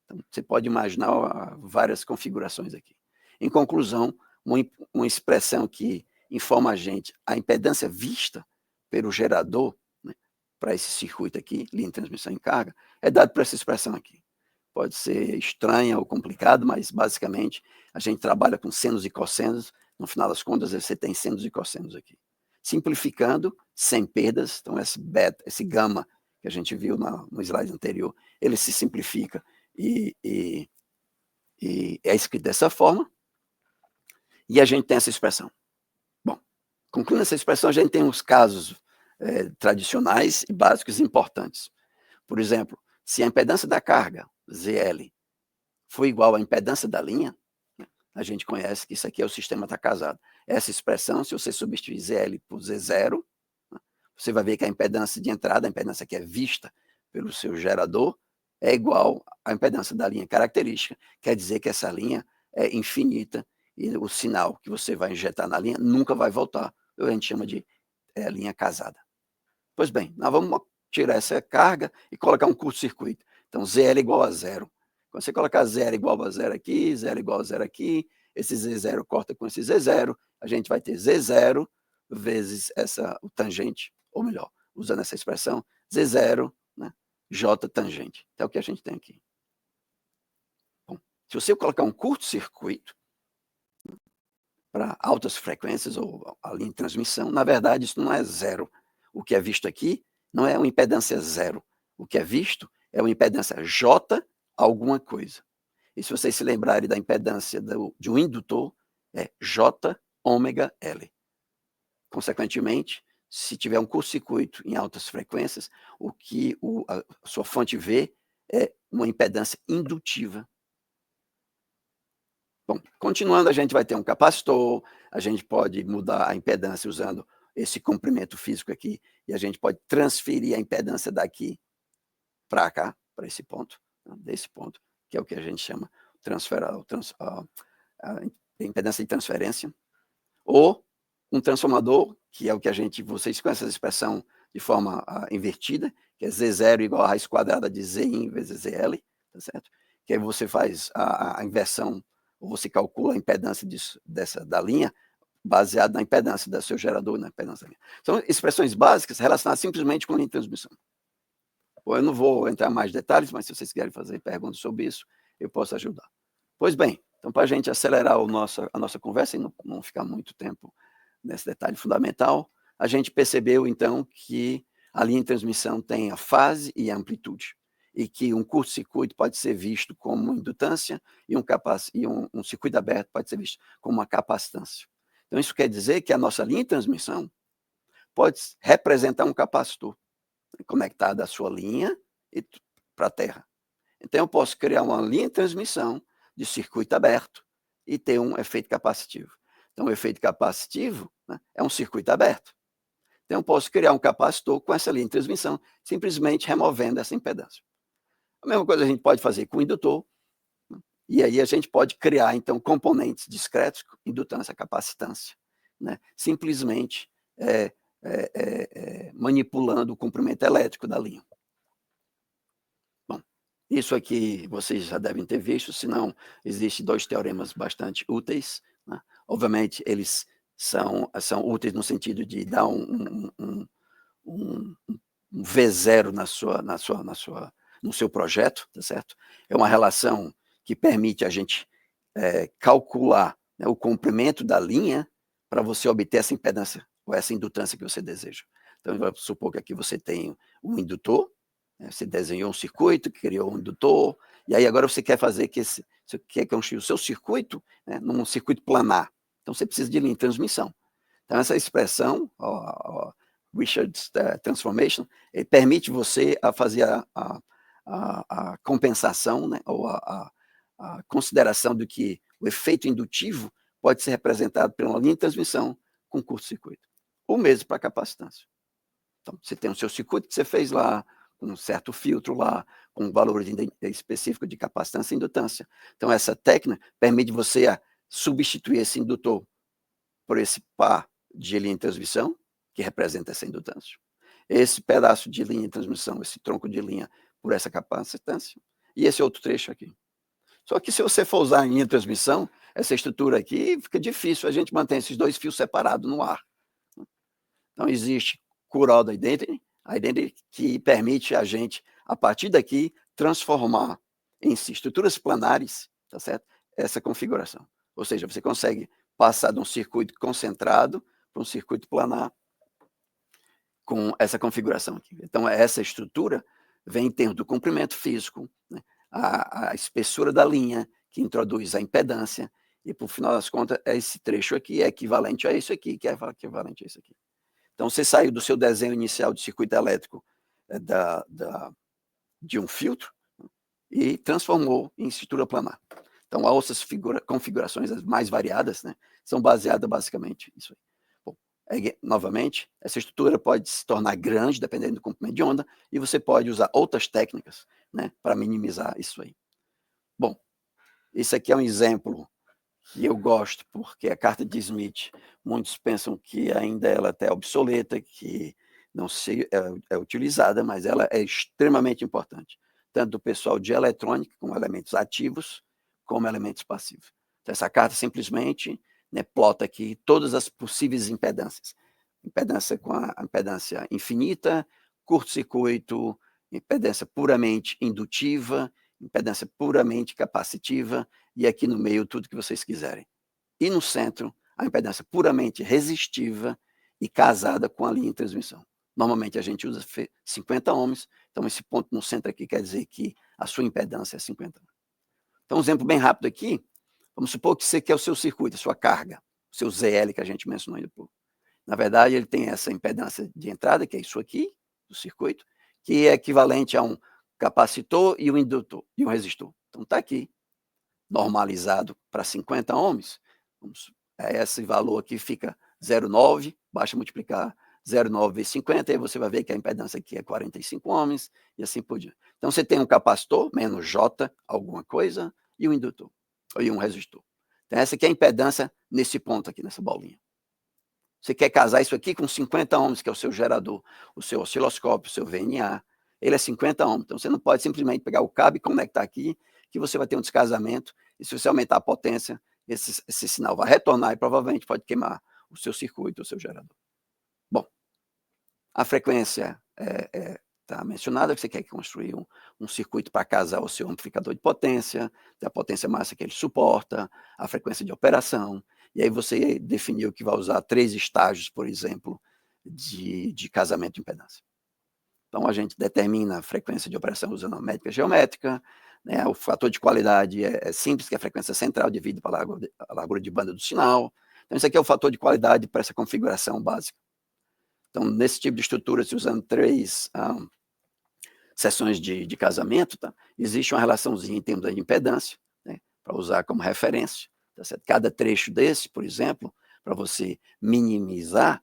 Então, você pode imaginar várias configurações aqui. Em conclusão, uma expressão que informa a gente a impedância vista pelo gerador, né, para esse circuito aqui, linha de transmissão em carga, é dado por essa expressão aqui. Pode ser estranha ou complicado, mas basicamente a gente trabalha com senos e cossenos, no final das contas você tem senos e cossenos aqui. Simplificando, sem perdas, então esse beta, esse gama que a gente viu no slide anterior, ele se simplifica e é escrito dessa forma, e a gente tem essa expressão. Bom, concluindo essa expressão, a gente tem os casos tradicionais e básicos importantes. Por exemplo, se a impedância da carga, ZL, for igual à impedância da linha, a gente conhece que isso aqui é o sistema está casado. Essa expressão, se você substituir ZL por Z0, você vai ver que a impedância de entrada, a impedância que é vista pelo seu gerador, é igual à impedância da linha característica. Quer dizer que essa linha é infinita e o sinal que você vai injetar na linha nunca vai voltar. A gente chama de linha casada. Pois bem, nós vamos tirar essa carga e colocar um curto-circuito. Então, ZL igual a zero. Quando você colocar zero igual a zero aqui, zero igual a zero aqui, esse Z0 corta com esse Z0, a gente vai ter Z0 vezes o tangente, ou melhor, usando essa expressão, Z0, né, J tangente. É o que a gente tem aqui. Bom, se você colocar um curto-circuito para altas frequências ou a linha de transmissão, na verdade isso não é zero. O que é visto aqui não é uma impedância zero. O que é visto é uma impedância J alguma coisa. E se vocês se lembrarem da impedância de um indutor, é J ômega L. Consequentemente, se tiver um curto-circuito em altas frequências, o que a sua fonte vê é uma impedância indutiva. Bom, continuando, a gente vai ter um capacitor, a gente pode mudar a impedância usando esse comprimento físico aqui, e a gente pode transferir a impedância daqui para cá, para esse ponto, desse ponto, que é o que a gente chama a impedância de transferência, ou um transformador, que é o que vocês conhecem essa expressão de forma invertida, que é Z0 igual a raiz quadrada de Zin vezes ZL, tá certo? Que aí você faz a inversão, ou você calcula a impedância da linha, baseado na impedância do seu gerador, na impedância da linha. São expressões básicas relacionadas simplesmente com a linha de transmissão. Bom, eu não vou entrar em mais detalhes, mas se vocês quiserem fazer perguntas sobre isso, eu posso ajudar. Pois bem, então para a gente acelerar a nossa conversa e não ficar muito tempo nesse detalhe fundamental, a gente percebeu então que a linha de transmissão tem a fase e a amplitude, e que um curto-circuito pode ser visto como uma indutância e um circuito aberto pode ser visto como uma capacitância. Então isso quer dizer que a nossa linha de transmissão pode representar um capacitor conectado à sua linha para a terra. Então eu posso criar uma linha de transmissão de circuito aberto e ter um efeito capacitivo. Então o efeito capacitivo, né, é um circuito aberto. Então eu posso criar um capacitor com essa linha de transmissão, simplesmente removendo essa impedância. A mesma coisa a gente pode fazer com o indutor, né, e aí a gente pode criar então componentes discretos, indutância, capacitância, né, simplesmente manipulando o comprimento elétrico da linha. Bom, isso aqui vocês já devem ter visto, senão existem dois teoremas bastante úteis, né? Obviamente eles são úteis no sentido de dar um V0 no seu projeto, tá certo? É uma relação que permite a gente calcular, né, o comprimento da linha para você obter essa impedância ou essa indutância que você deseja. Então, vamos supor que aqui você tem um indutor, Você desenhou um circuito, criou um indutor, e aí agora você quer fazer você quer construir o seu circuito, né, num circuito planar. Então você precisa de linha de transmissão. Então essa expressão, Richard's Transformation, ele permite você a fazer a compensação, né, ou a consideração do que o efeito indutivo pode ser representado por uma linha de transmissão com curto-circuito. O mesmo para a capacitância. Então, você tem o seu circuito que você fez lá, com um certo filtro lá, com um valor específico de capacitância e indutância. Então, essa técnica permite você substituir esse indutor por esse par de linha de transmissão, que representa essa indutância. Esse pedaço de linha de transmissão, esse tronco de linha, por essa capacitância, e esse outro trecho aqui. Só que se você for usar em linha de transmissão, essa estrutura aqui, fica difícil a gente manter esses dois fios separados no ar. Então, existe Kuroda Identity, que permite a gente, a partir daqui, transformar em estruturas planares, tá certo? Essa configuração. Ou seja, você consegue passar de um circuito concentrado para um circuito planar com essa configuração aqui. Então, essa estrutura vem em termos do comprimento físico, né? a espessura da linha, que introduz a impedância, e, por final das contas, esse trecho aqui é equivalente a isso aqui, que é equivalente a isso aqui. Então, você saiu do seu desenho inicial de circuito elétrico de um filtro e transformou em estrutura planar. Então, há outras configurações mais variadas, né, são baseadas basicamente nisso aí. Bom, novamente, essa estrutura pode se tornar grande, dependendo do comprimento de onda, e você pode usar outras técnicas, né, para minimizar isso aí. Bom, esse aqui é um exemplo que eu gosto, porque a carta de Smith, muitos pensam que ainda ela até é obsoleta, que não é utilizada, mas ela é extremamente importante, tanto do pessoal de eletrônica, com elementos ativos, como elementos passivos. Então, essa carta simplesmente, né, plota aqui todas as possíveis impedâncias. Impedância com a impedância infinita, curto-circuito, impedância puramente indutiva, impedância puramente capacitiva, e aqui no meio tudo que vocês quiserem. E no centro, a impedância puramente resistiva e casada com a linha de transmissão. Normalmente a gente usa 50 ohms, então esse ponto no centro aqui quer dizer que a sua impedância é 50 ohms. Então, um exemplo bem rápido aqui, vamos supor que você quer o seu circuito, a sua carga, o seu ZL que a gente mencionou ainda há pouco. Na verdade, ele tem essa impedância de entrada, que é isso aqui, do circuito, que é equivalente a um capacitor e um indutor, e um resistor. Então, está aqui, normalizado para 50 ohms, esse valor aqui fica 0,9, basta multiplicar 0,9 vezes 50, e você vai ver que a impedância aqui é 45 ohms, e assim por diante. Então, você tem um capacitor, menos J, alguma coisa, e um indutor, e um resistor. Então, essa aqui é a impedância nesse ponto aqui, nessa bolinha. Você quer casar isso aqui com 50 ohms, que é o seu gerador, o seu osciloscópio, o seu VNA, ele é 50 ohms. Então, você não pode simplesmente pegar o cabo e conectar aqui, que você vai ter um descasamento, e se você aumentar a potência, esse sinal vai retornar e provavelmente pode queimar o seu circuito, o seu gerador. Bom, a frequência está mencionada, que você quer construir um circuito para casar o seu amplificador de potência, a potência máxima que ele suporta, a frequência de operação, e aí você definiu que vai usar 3 estágios, por exemplo, de casamento de impedância. Então, a gente determina a frequência de operação usando a métrica geométrica, né? O fator de qualidade é simples, que é a frequência central dividida pela largura de banda do sinal. Então, isso aqui é o fator de qualidade para essa configuração básica. Então, nesse tipo de estrutura, se usando 3 seções de casamento, tá? Existe uma relaçãozinha em termos de impedância, né? Para usar como referência. Tá certo? Cada trecho desse, por exemplo, para você minimizar,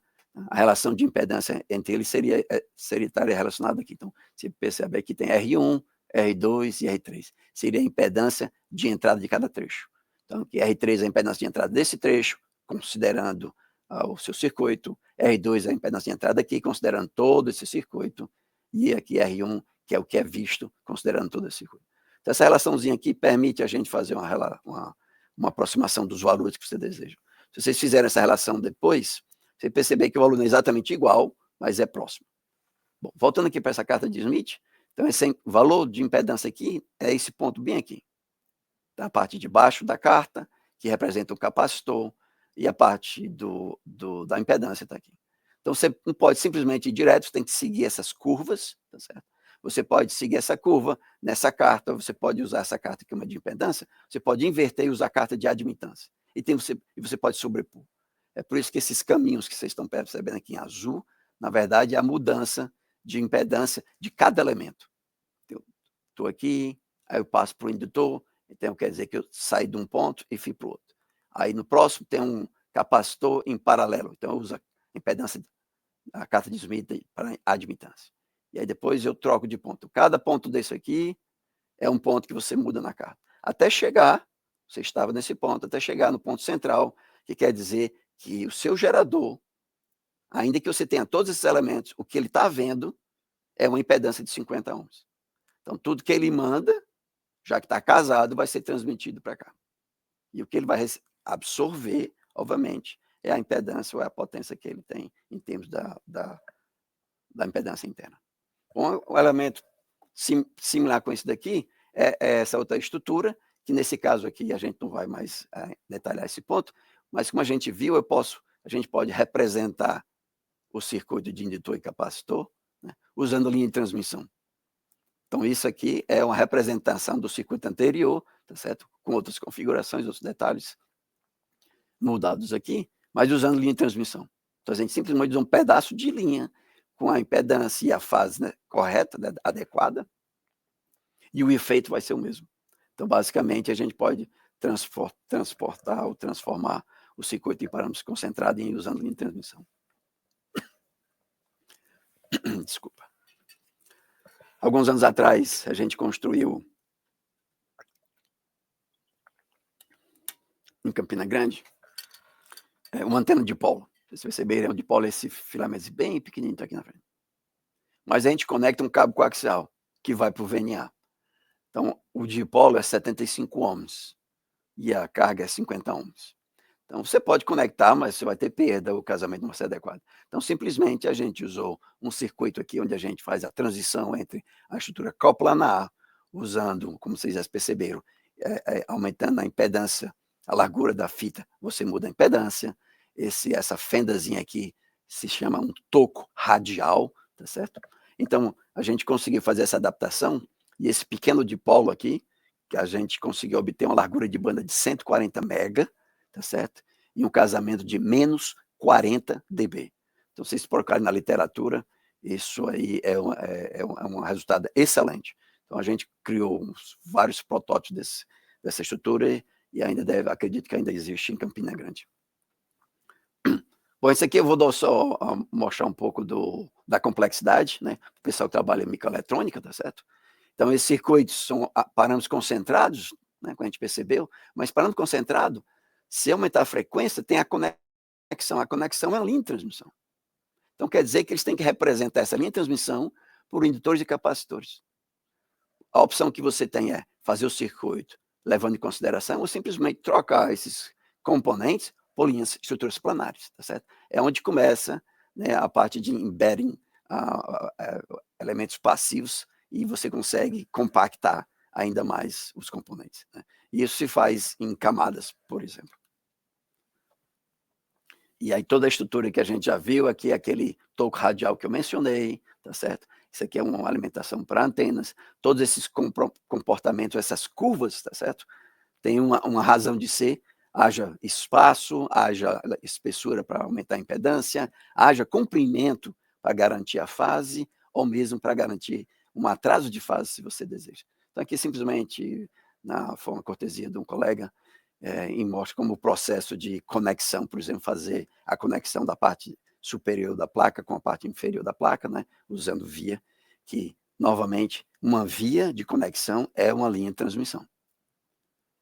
a relação de impedância entre eles estaria relacionada aqui. Então, você percebe aqui tem R1, R2 e R3. Seria a impedância de entrada de cada trecho. Então, aqui R3 é a impedância de entrada desse trecho, considerando o seu circuito. R2 é a impedância de entrada aqui, considerando todo esse circuito. E aqui R1, que é o que é visto, considerando todo esse circuito. Então, essa relaçãozinha aqui permite a gente fazer uma aproximação dos valores que você deseja. Se vocês fizerem essa relação depois, você perceber que o valor não é exatamente igual, mas é próximo. Bom, voltando aqui para essa carta de Smith, então esse valor de impedância aqui é esse ponto bem aqui. A parte de baixo da carta, que representa o capacitor, e a parte da impedância está aqui. Então você não pode simplesmente ir direto, você tem que seguir essas curvas, tá certo? você pode seguir essa curva nessa carta, você pode usar essa carta que é uma de impedância, você pode inverter e usar a carta de admitância. E você pode sobrepor. É por isso que esses caminhos que vocês estão percebendo aqui em azul, na verdade, é a mudança de impedância de cada elemento. Eu estou aqui, aí eu passo para o indutor, então quer dizer que eu saio de um ponto e fui para o outro. Aí no próximo tem um capacitor em paralelo, então eu uso a impedância, a carta de Smith para admitância. E aí depois eu troco de ponto. Cada ponto desse aqui é um ponto que você muda na carta. Até chegar, você estava nesse ponto, até chegar no ponto central, que quer dizer que o seu gerador, ainda que você tenha todos esses elementos, o que ele está vendo é uma impedância de 50 ohms. Então, tudo que ele manda, já que está casado, vai ser transmitido para cá. E o que ele vai absorver, obviamente, é a impedância ou é a potência que ele tem em termos da impedância interna. Um elemento similar com isso daqui é essa outra estrutura, que nesse caso aqui a gente não vai mais detalhar esse ponto, mas como a gente viu, a gente pode representar o circuito de indutor e capacitor, né, usando linha de transmissão. Então, isso aqui é uma representação do circuito anterior, tá certo? Com outras configurações, outros detalhes mudados aqui, mas usando linha de transmissão. Então, a gente simplesmente usa um pedaço de linha com a impedância e a fase, né, correta, né, adequada, e o efeito vai ser o mesmo. Então, basicamente, a gente pode transportar ou transformar o circuito em parâmetros concentrados em usando linha de transmissão. Desculpa. Alguns anos atrás, a gente construiu em Campina Grande uma antena de polo. Vocês perceberam, o dipolo é esse filamento bem pequenininho tá aqui na frente. Mas a gente conecta um cabo coaxial que vai para o VNA. Então, o dipolo é 75 ohms e a carga é 50 ohms. Então, você pode conectar, mas você vai ter perda, o casamento não vai ser adequado. Então, simplesmente, a gente usou um circuito aqui, onde a gente faz a transição entre a estrutura coplanar, usando, como vocês já perceberam, aumentando a impedância, a largura da fita, você muda a impedância. Essa fendazinha aqui se chama um toco radial, tá certo? Então, a gente conseguiu fazer essa adaptação, e esse pequeno dipolo aqui, que a gente conseguiu obter uma largura de banda de 140 mega, tá certo? E um casamento de menos 40 dB. Então, vocês procurarem na literatura, isso aí é um resultado excelente. Então, a gente criou vários protótipos dessa estrutura e acredito que ainda existe em Campina Grande. Bom, isso aqui eu vou só mostrar um pouco da complexidade, né? O pessoal que trabalha em microeletrônica, tá certo? Então, esses circuitos são parâmetros concentrados, né, como a gente percebeu, mas parâmetro concentrado, se aumentar a frequência, tem a conexão. A conexão é a linha de transmissão. Então, quer dizer que eles têm que representar essa linha de transmissão por indutores e capacitores. A opção que você tem é fazer o circuito levando em consideração ou simplesmente trocar esses componentes por linhas, estruturas planares, tá certo? É onde começa, né, a parte de embedding elementos passivos e você consegue compactar ainda mais os componentes, né? E isso se faz em camadas, por exemplo. E aí toda a estrutura que a gente já viu aqui, aquele toco radial que eu mencionei, tá certo? Isso aqui é uma alimentação para antenas. Todos esses comportamentos, essas curvas, tá certo? Tem uma razão de ser, haja espaço, haja espessura para aumentar a impedância, haja comprimento para garantir a fase, ou mesmo para garantir um atraso de fase, se você deseja. Então, aqui simplesmente, na forma cortesia de um colega, e mostra como o processo de conexão, por exemplo, fazer a conexão da parte superior da placa com a parte inferior da placa, né, usando via, que, novamente, uma via de conexão é uma linha de transmissão.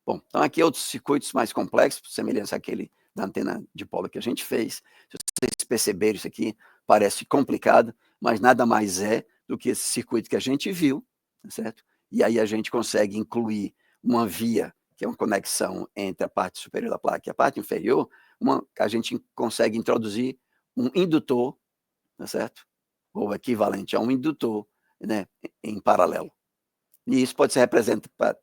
Bom, então aqui outros circuitos mais complexos, semelhança àquele da antena de polo que a gente fez. Se vocês perceberem, isso aqui parece complicado, mas nada mais é do que esse circuito que a gente viu, tá certo? E aí a gente consegue incluir uma via, que é uma conexão entre a parte superior da placa e a parte inferior, a gente consegue introduzir um indutor, tá certo? Ou equivalente a um indutor, né, em paralelo. E isso pode ser representado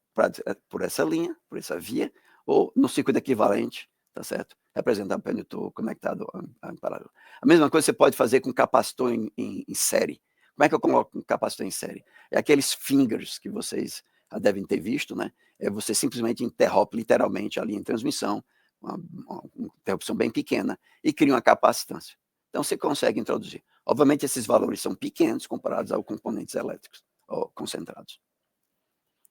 por essa linha, por essa via, ou no circuito equivalente, tá certo? Representado pelo indutor conectado em paralelo. A mesma coisa você pode fazer com capacitor em série. Como é que eu coloco um capacitor em série? É aqueles fingers que vocês já devem ter visto, né? Você simplesmente interrompe literalmente a linha de transmissão, uma interrupção bem pequena, e cria uma capacitância. Então, você consegue introduzir. Obviamente, esses valores são pequenos comparados aos componentes elétricos ou concentrados.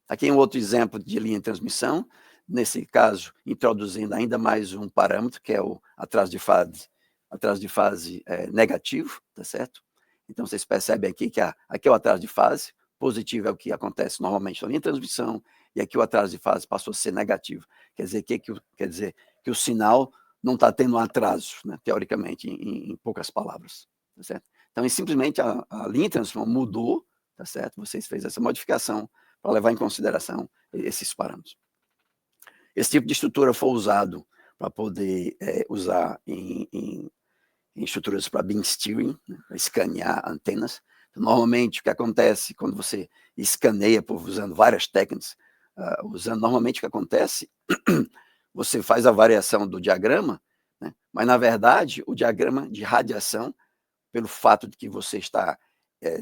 Aqui um outro exemplo de linha de transmissão, nesse caso, introduzindo ainda mais um parâmetro, que é o atraso de fase negativo, tá certo? Então, vocês percebem aqui que aqui é o atraso de fase, positivo é o que acontece normalmente na linha de transmissão, e aqui o atraso de fase passou a ser negativo. Quer dizer que o sinal não está tendo um atraso, né, teoricamente, em poucas palavras. Tá certo? Então, simplesmente a linha de transmissão mudou, tá certo? Vocês fez essa modificação para levar em consideração esses parâmetros. Esse tipo de estrutura foi usado para poder usar em estruturas para beam steering, né, para escanear antenas. Normalmente, o que acontece quando você escaneia usando várias técnicas, normalmente o que acontece, você faz a variação do diagrama, né, mas, na verdade, o diagrama de radiação, pelo fato de que você está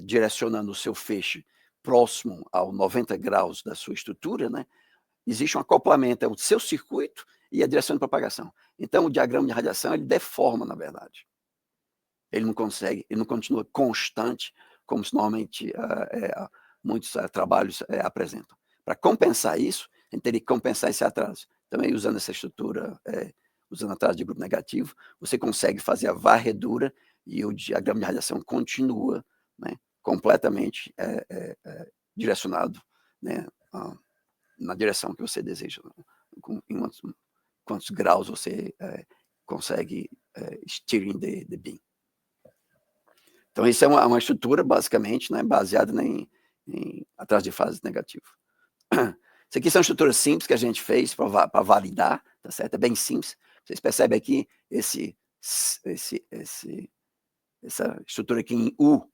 direcionando o seu feixe próximo ao 90 graus da sua estrutura, né, existe um acoplamento entre o seu circuito e a direção de propagação. Então, o diagrama de radiação, ele deforma, na verdade. Ele não continua constante, como normalmente muitos trabalhos apresentam. Para compensar isso, a gente teria que compensar esse atraso. Também usando essa estrutura, usando atraso de grupo negativo, você consegue fazer a varredura e o diagrama de radiação continua, né, completamente direcionado, né, na direção que você deseja. Em quantos graus você consegue steering the beam. Então, isso é uma estrutura, basicamente, né, baseada em atraso de fase negativo. Isso aqui são estruturas simples que a gente fez para validar, tá certo? É bem simples. Vocês percebem aqui essa estrutura aqui em U,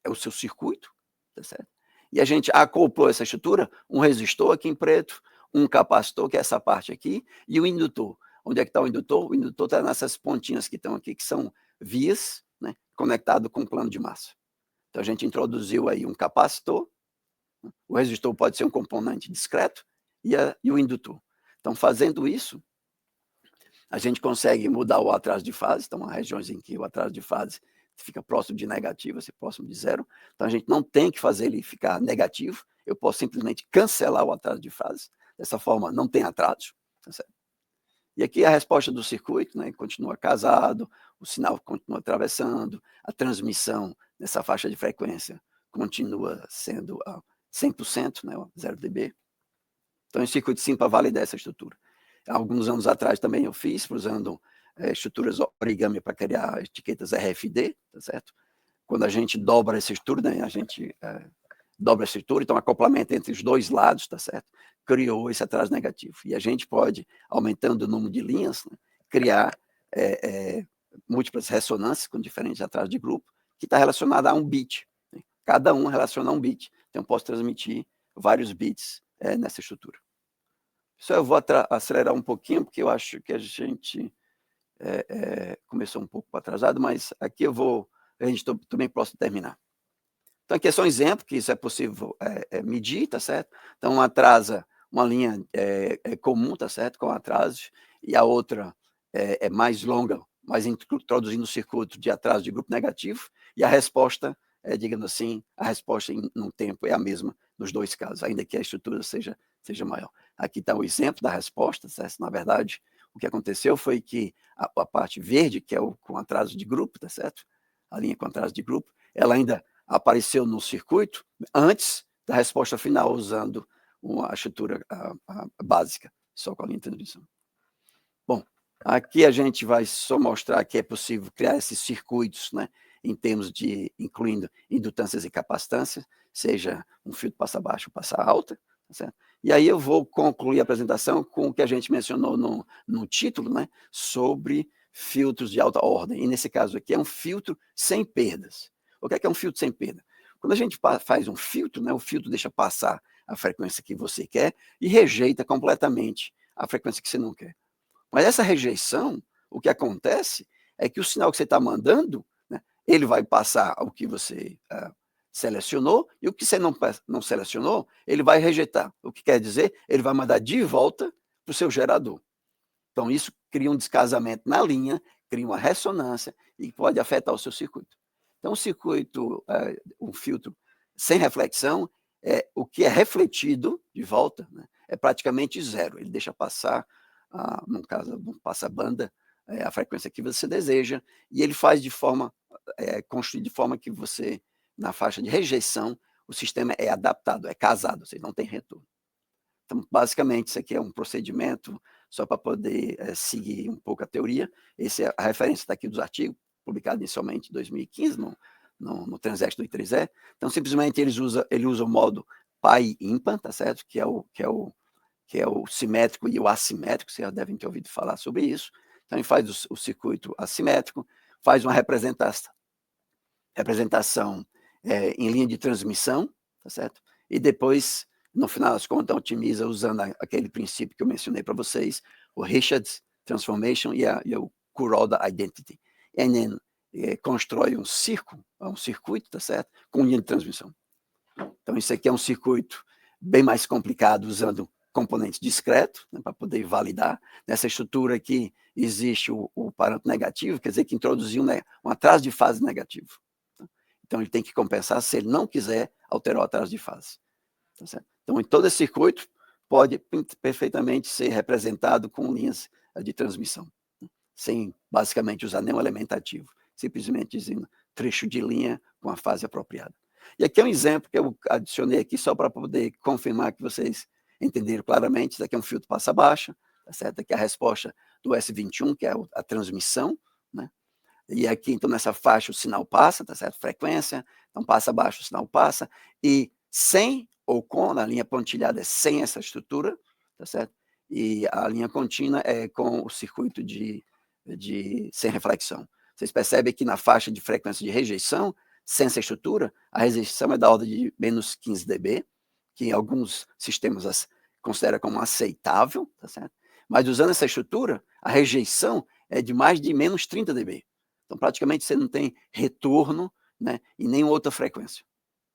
é o seu circuito, tá certo? E a gente acoplou essa estrutura, um resistor aqui em preto, um capacitor, que é essa parte aqui, e o indutor. Onde é que está o indutor? O indutor está nessas pontinhas que estão aqui, que são vias, né, conectado com o plano de massa. Então, a gente introduziu aí um capacitor, o resistor pode ser um componente discreto, e o indutor. Então, fazendo isso, a gente consegue mudar o atraso de fase. Então, há regiões em que o atraso de fase fica próximo de negativo, assim, próximo de zero. Então, a gente não tem que fazer ele ficar negativo. Eu posso simplesmente cancelar o atraso de fase. Dessa forma, não tem atraso. Tá certo? E aqui a resposta do circuito, né, continua casado, o sinal continua atravessando, a transmissão nessa faixa de frequência continua sendo 100%, né, 0 dB. Então, é um circuito sim para validar essa estrutura. Alguns anos atrás também eu fiz, usando estruturas origami para criar etiquetas RFD, tá certo? Quando a gente dobra essa estrutura, né, a gente dobra a estrutura, então acoplamento entre os dois lados, tá certo? Criou esse atraso negativo. E a gente pode, aumentando o número de linhas, né, criar múltiplas ressonâncias com diferentes atrasos de grupo, que está relacionada a um bit. Né? Cada um relaciona a um bit. Então, eu posso transmitir vários bits nessa estrutura. Só eu vou acelerar um pouquinho, porque eu acho que a gente começou um pouco atrasado, mas aqui a gente também posso terminar. Então, aqui é só um exemplo, que isso é possível medir, tá certo? Então, atrasa uma linha comum, tá certo? Com atrasos, e a outra é mais longa, mas introduzindo o circuito de atraso de grupo negativo, e a resposta, digamos assim, a resposta no tempo é a mesma nos dois casos, ainda que a estrutura seja maior. Aqui está o exemplo da resposta, certo? Na verdade, o que aconteceu foi que a parte verde, que é com atraso de grupo, tá certo? A linha com atraso de grupo, ela ainda apareceu no circuito antes da resposta final, usando uma estrutura básica, só com a linha de transmissão. Bom, aqui a gente vai só mostrar que é possível criar esses circuitos, né, em termos de, incluindo indutâncias e capacitâncias, seja um filtro passa baixa ou passa alta, tá certo? E aí eu vou concluir a apresentação com o que a gente mencionou no título, né, sobre filtros de alta ordem. E nesse caso aqui é um filtro sem perdas. O que é um filtro sem perda? Quando a gente faz um filtro, né, o filtro deixa passar a frequência que você quer e rejeita completamente a frequência que você não quer. Mas essa rejeição, o que acontece é que o sinal que você está mandando, né, ele vai passar o que você selecionou, e o que você não selecionou, ele vai rejeitar. O que quer dizer, ele vai mandar de volta para o seu gerador. Então, isso cria um descasamento na linha, cria uma ressonância e pode afetar o seu circuito. Então, o circuito, um filtro sem reflexão, o que é refletido de volta, né, é praticamente zero. Ele deixa passar, no caso, passa a banda, a frequência que você deseja, e ele faz de forma, construído de forma que você, na faixa de rejeição, o sistema é adaptado, é casado, ou seja, não tem retorno. Então, basicamente, isso aqui é um procedimento só para poder seguir um pouco a teoria. Essa é a referência está aqui dos artigos, publicado inicialmente em 2015, no Transex do I3E. Então, simplesmente, ele usa o modo pi ímpar, tá certo? Que é o simétrico e o assimétrico, vocês já devem ter ouvido falar sobre isso. Então, ele faz o circuito assimétrico, faz uma representação em linha de transmissão, tá certo? E depois, no final das contas, otimiza usando aquele princípio que eu mencionei para vocês, o Richards Transformation e o Kuroda Identity. E constrói um circuito, tá certo? Com linha de transmissão. Então, isso aqui é um circuito bem mais complicado, usando componentes discretos, né, para poder validar. Nessa estrutura aqui existe o parâmetro negativo, quer dizer que introduziu um atraso de fase negativo. Então, ele tem que compensar se ele não quiser alterar o atraso de fase. Tá certo? Então, em todo esse circuito, pode perfeitamente ser representado com linhas de transmissão, sem basicamente usar nenhum elemento ativo, simplesmente dizendo trecho de linha com a fase apropriada. E aqui é um exemplo que eu adicionei aqui só para poder confirmar que vocês entenderam claramente. Isso aqui é um filtro passa-baixa, tá certo? Aqui é a resposta do S21, que é a transmissão, né? E aqui, então, nessa faixa o sinal passa, tá certo? Frequência, então passa abaixo, o sinal passa, e sem ou com, na linha pontilhada é sem essa estrutura, tá certo? E a linha contínua é com o circuito sem reflexão. Vocês percebem que na faixa de frequência de rejeição, sem essa estrutura, a rejeição é da ordem de menos 15 dB, que em alguns sistemas considera como aceitável, tá certo? Mas usando essa estrutura, a rejeição é de mais de menos 30 dB. Então, praticamente, você não tem retorno, né, em nenhuma outra frequência.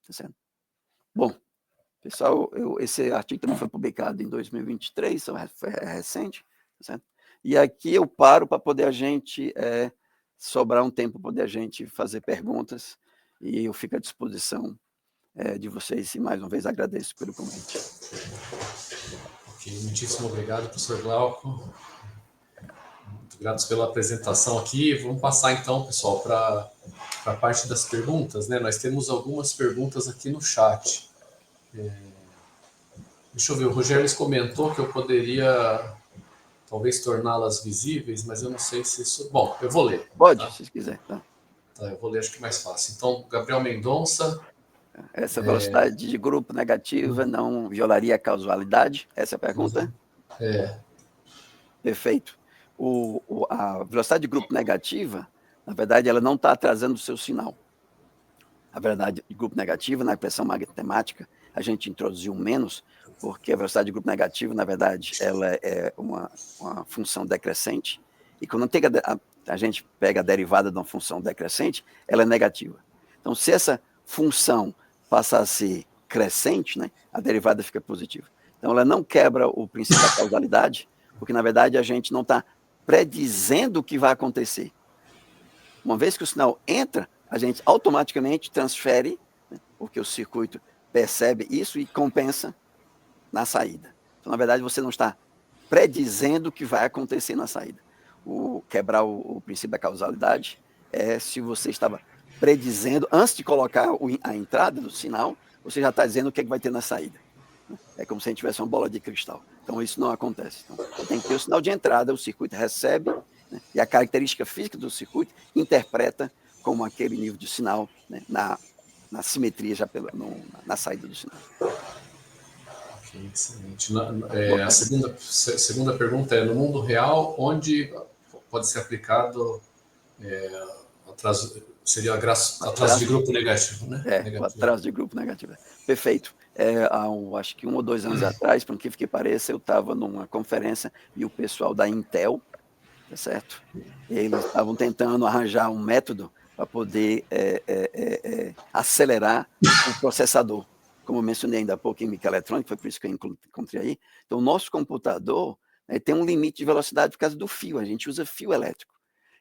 Tá certo? Bom, pessoal, esse artigo também foi publicado em 2023, foi recente. Tá certo? E aqui eu paro para poder a gente sobrar um tempo para poder a gente fazer perguntas, e eu fico à disposição de vocês, e mais uma vez agradeço pelo convite. Ok, muitíssimo obrigado, professor Glauco. Muito gratos pela apresentação aqui. Vamos passar então, pessoal, para a parte das perguntas, né? Nós temos algumas perguntas aqui no chat. Deixa eu ver, o Rogério comentou que eu poderia talvez torná-las visíveis, mas eu não sei se isso... Bom, eu vou ler. Pode, tá? se quiser. Tá, eu vou ler, acho que é mais fácil. Então, Gabriel Mendonça... Essa velocidade de grupo negativa não violaria a causalidade? Essa é a pergunta? Perfeito. A velocidade de grupo negativa, na verdade, ela não está atrasando o seu sinal. A velocidade de grupo negativa, na equação matemática, a gente introduziu um menos, porque a velocidade de grupo negativo, na verdade, ela é uma função decrescente, e quando a gente pega a derivada de uma função decrescente, ela é negativa. Então, se essa função passar a ser crescente, né, a derivada fica positiva. Então, ela não quebra o princípio da causalidade, porque, na verdade, a gente não está predizendo o que vai acontecer. Uma vez que o sinal entra, a gente automaticamente transfere, né, porque o circuito percebe isso e compensa na saída. Então, na verdade, você não está predizendo o que vai acontecer na saída. Quebrar o princípio da causalidade é se você estava predizendo, antes de colocar a entrada do sinal, você já está dizendo o que, é que vai ter na saída. É como se a gente tivesse uma bola de cristal. Então, isso não acontece. Então, tem que ter o sinal de entrada, o circuito recebe, né, e a característica física do circuito interpreta como aquele nível de sinal, né, na simetria, já na saída do sinal. Ok, excelente. A segunda pergunta é, no mundo real, onde pode ser aplicado seria atraso de grupo negativo, né? O atraso de grupo negativo. Perfeito. Acho que 1 ou 2 anos atrás, por que pareça, eu estava numa conferência e o pessoal da Intel, tá certo? Eles estavam tentando arranjar um método para poder acelerar o processador. Como eu mencionei ainda há pouco em microeletrônica, foi por isso que eu encontrei aí. Então, o nosso computador tem um limite de velocidade por causa do fio, a gente usa fio elétrico.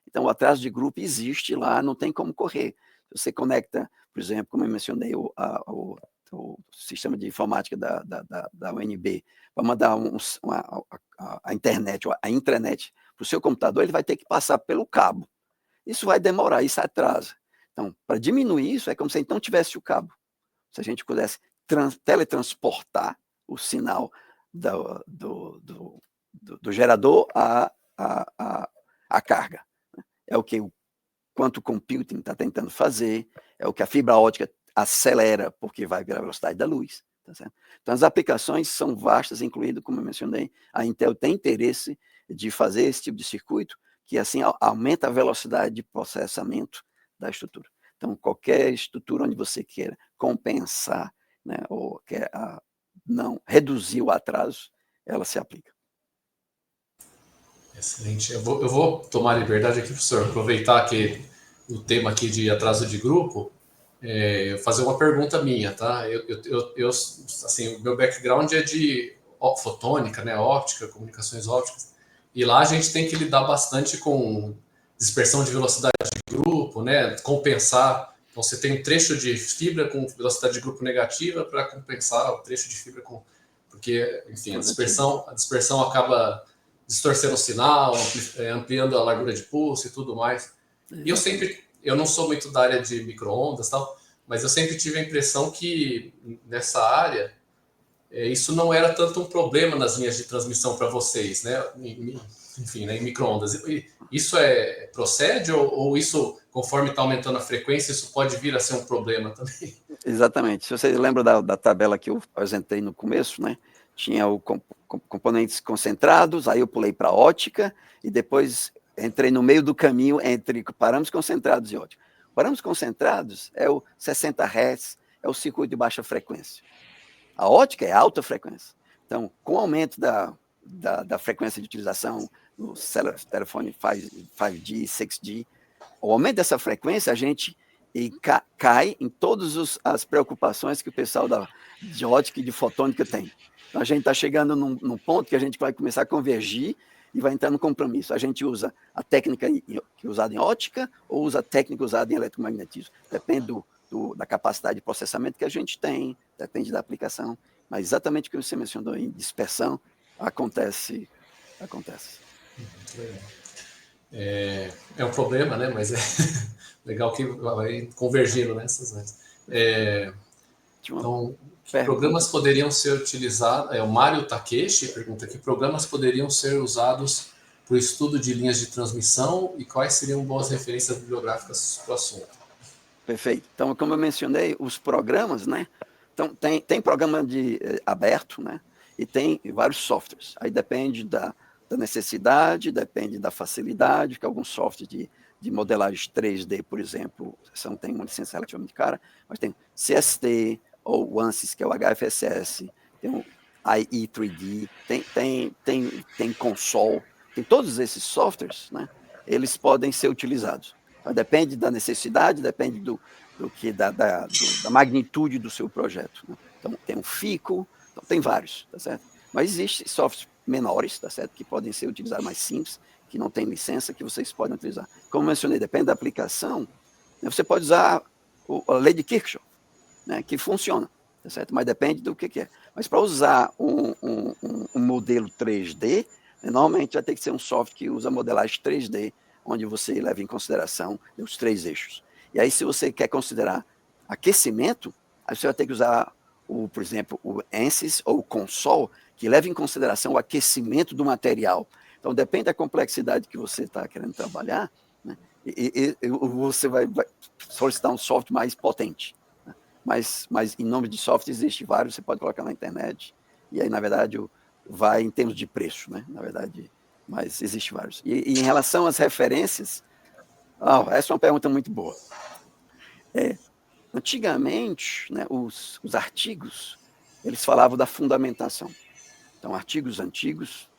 Então, o atraso de grupo existe lá, não tem como correr. Você conecta, por exemplo, como eu mencionei, o sistema de informática da UNB, para mandar a internet, a intranet para o seu computador, ele vai ter que passar pelo cabo. Isso vai demorar, isso atrasa. Então, para diminuir isso, é como se então tivesse o cabo. Se a gente pudesse teletransportar o sinal do gerador à carga. É o que o quanto computing está tentando fazer, é o que a fibra ótica acelera, porque vai virar a velocidade da luz. Tá certo? Então, as aplicações são vastas, incluindo, como eu mencionei, a Intel tem interesse de fazer esse tipo de circuito, que assim aumenta a velocidade de processamento da estrutura. Então, qualquer estrutura onde você queira compensar, né, ou quer não reduzir o atraso, ela se aplica. Excelente. Eu vou tomar liberdade aqui, professor, aproveitar que o tema aqui de atraso de grupo, fazer uma pergunta minha, tá? Assim, o meu background é de fotônica, né, óptica, comunicações ópticas, e lá a gente tem que lidar bastante com dispersão de velocidade de grupo, né, compensar. Então, você tem um trecho de fibra com velocidade de grupo negativa para compensar o trecho de fibra com... Porque, enfim, a dispersão acaba distorcendo o sinal, ampliando a largura de pulso e tudo mais. E eu não sou muito da área de micro-ondas, tal, mas eu sempre tive a impressão que nessa área isso não era tanto um problema nas linhas de transmissão para vocês, né? Enfim, né, em micro-ondas. Isso procede ou isso, conforme está aumentando a frequência, isso pode vir a ser um problema também? Exatamente. Se vocês lembram da tabela que eu apresentei no começo, né? Tinha o componentes concentrados, aí eu pulei para ótica e depois entrei no meio do caminho entre parâmetros concentrados e ótica. Parâmetros concentrados é o 60 Hz, é o circuito de baixa frequência. A ótica é alta frequência. Então, com o aumento da frequência de utilização no telefone 5G, 6G, o aumento dessa frequência, a gente cai em todas as preocupações que o pessoal de ótica e de fotônica tem. Então, a gente está chegando num ponto que a gente vai começar a convergir e vai entrar no compromisso. A gente usa a técnica que é usada em ótica ou usa a técnica usada em eletromagnetismo. Depende da capacidade de processamento que a gente tem, depende da aplicação. Mas exatamente o que você mencionou em dispersão, acontece. Muito legal. É um problema, né? Mas é legal que vai convergindo nessas áreas. Então, que programas poderiam ser utilizados? O Mário Takeshi pergunta aqui: programas poderiam ser usados para o estudo de linhas de transmissão e quais seriam boas referências bibliográficas para o assunto? Perfeito. Então, como eu mencionei, os programas, né? Então, tem programa aberto, né? E tem vários softwares. Aí depende da necessidade, depende da facilidade, que alguns softwares de modelagem 3D, por exemplo, tem uma licença relativamente cara, mas tem CST, ou o ANSYS, que é o HFSS, tem o IE3D, tem Console, tem todos esses softwares, né? Eles podem ser utilizados. Então, depende da necessidade, depende da magnitude do seu projeto. Né? Então, tem o FICO, então tem vários, tá certo? Mas existem softwares menores, tá certo? Que podem ser utilizados mais simples, que não tem licença, que vocês podem utilizar. Como mencionei, depende da aplicação, né? Você pode usar a lei de Kirchhoff, né? Que funciona, tá certo? Mas depende do que é. Mas para usar um modelo 3D, né, normalmente vai ter que ser um software que usa modelagem 3D, onde você leva em consideração os 3 eixos. E aí, se você quer considerar aquecimento, aí você vai ter que usar, por exemplo, o ANSYS ou o Console, que leva em consideração o aquecimento do material. Então, depende da complexidade que você está querendo trabalhar, né? E você vai solicitar um software mais potente. Né? Mas em nome de software existe vários, você pode colocar na internet. E aí, na verdade, vai em termos de preço, né? Na verdade, mas existe vários. E em relação às referências, essa é uma pergunta muito boa. Antigamente, né, os artigos, eles falavam da fundamentação. Então, artigos antigos,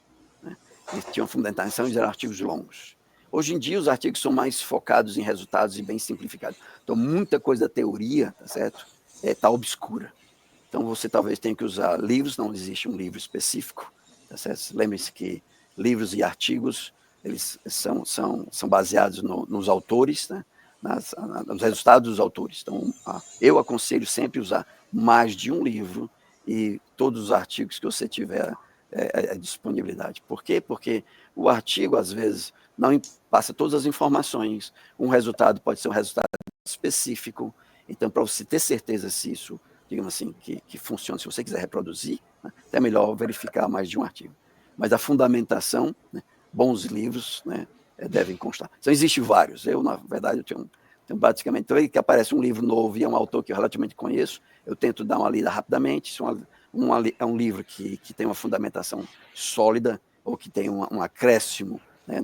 né, eles tinham fundamentação e eram artigos longos. Hoje em dia, os artigos são mais focados em resultados e bem simplificados. Então, muita coisa da teoria, tá certo? Está obscura. Então, você talvez tenha que usar livros, não existe um livro específico, tá certo? Lembre-se que livros e artigos, eles são baseados nos autores, né? Nos resultados dos autores. Então, eu aconselho sempre usar mais de um livro e todos os artigos que você tiver disponibilidade. Por quê? Porque o artigo, às vezes, não passa todas as informações. Um resultado pode ser um resultado específico. Então, para você ter certeza se isso, digamos assim, que funciona, se você quiser reproduzir, né, é melhor verificar mais de um artigo. Mas a fundamentação, né, bons livros, né, devem constar. Então, existem vários. Eu, na verdade, eu tenho praticamente, então, que aparece um livro novo e é um autor que eu relativamente conheço, eu tento dar uma lida rapidamente. Se é um livro que tem uma fundamentação sólida ou que tem um acréscimo, né,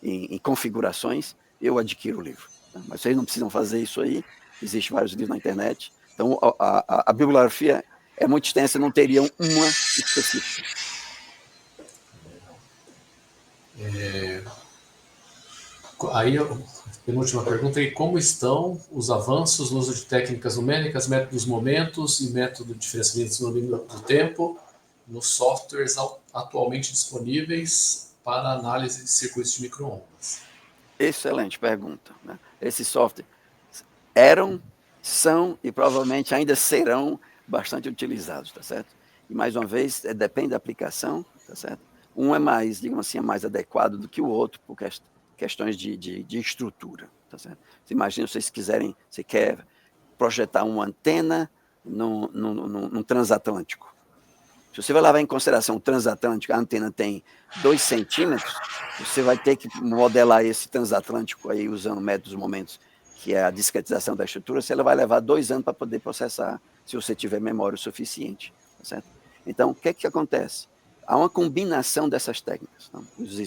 em configurações, eu adquiro o livro. Tá? Mas vocês não precisam fazer isso aí, existem vários livros na internet. Então, a bibliografia é muito extensa, não teriam uma específica. Aí, a penúltima pergunta é: como estão os avanços no uso de técnicas numéricas, métodos momentos e método de diferenciamento do tempo nos softwares atualmente disponíveis para análise de circuitos de micro-ondas? Excelente pergunta. Né? Esses softwares eram, são e provavelmente ainda serão bastante utilizados, tá certo? E mais uma vez, depende da aplicação, tá certo? Um é mais, digamos assim, é mais adequado do que o outro por questões de estrutura, tá certo? Você imagina, vocês quiserem, você quer projetar uma antena num transatlântico. Se você vai levar em consideração o transatlântico, a antena tem 2 centímetros, você vai ter que modelar esse transatlântico aí usando métodos momentos, que é a discretização da estrutura, se ela vai levar 2 anos para poder processar, se você tiver memória o suficiente, tá certo? Então, o que é que acontece? Há uma combinação dessas técnicas. Então,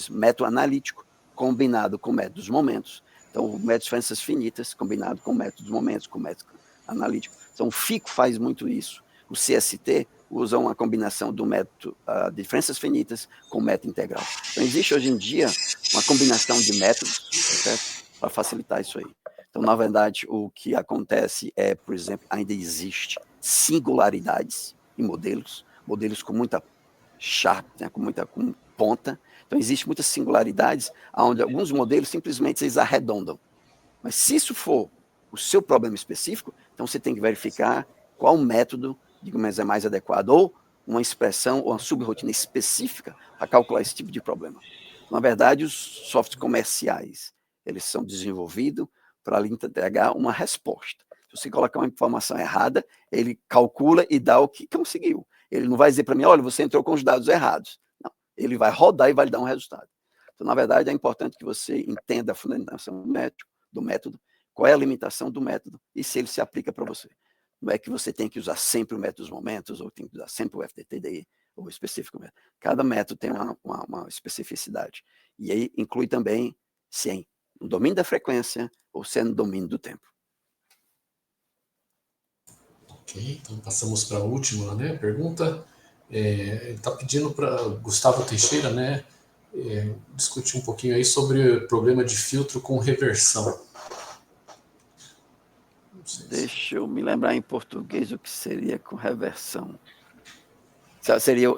método analítico combinado com métodos momentos. Então, o método de diferenças finitas combinado com métodos momentos, com método analítico. Então, o FICO faz muito isso. O CST usa uma combinação do método de diferenças finitas com método integral. Então, existe hoje em dia uma combinação de métodos, certo? Para facilitar isso aí. Então, na verdade, o que acontece é, por exemplo, ainda existe singularidades em modelos com muita sharp, né, com ponta. Então, existe muitas singularidades, onde alguns modelos simplesmente eles arredondam. Mas se isso for o seu problema específico, então você tem que verificar qual método, digamos, é mais adequado, ou uma expressão ou uma subrotina específica para calcular esse tipo de problema. Na verdade, os softwares comerciais, eles são desenvolvidos para lhe entregar uma resposta. Se você colocar uma informação errada, ele calcula e dá o que conseguiu. Ele não vai dizer para mim, olha, você entrou com os dados errados. Não, ele vai rodar e vai lhe dar um resultado. Então, na verdade, é importante que você entenda a fundamentação do método, qual é a limitação do método e se ele se aplica para você. Não é que você tem que usar sempre o método dos momentos, ou tem que usar sempre o FDTDI, ou específico método. Cada método tem uma especificidade. E aí inclui também se é no domínio da frequência ou se é no domínio do tempo. Ok, então passamos para a última, né, pergunta. Ele está pedindo para Gustavo Teixeira, né, discutir um pouquinho aí sobre o problema de filtro com reversão. Deixa eu me lembrar em português o que seria com reversão. Seria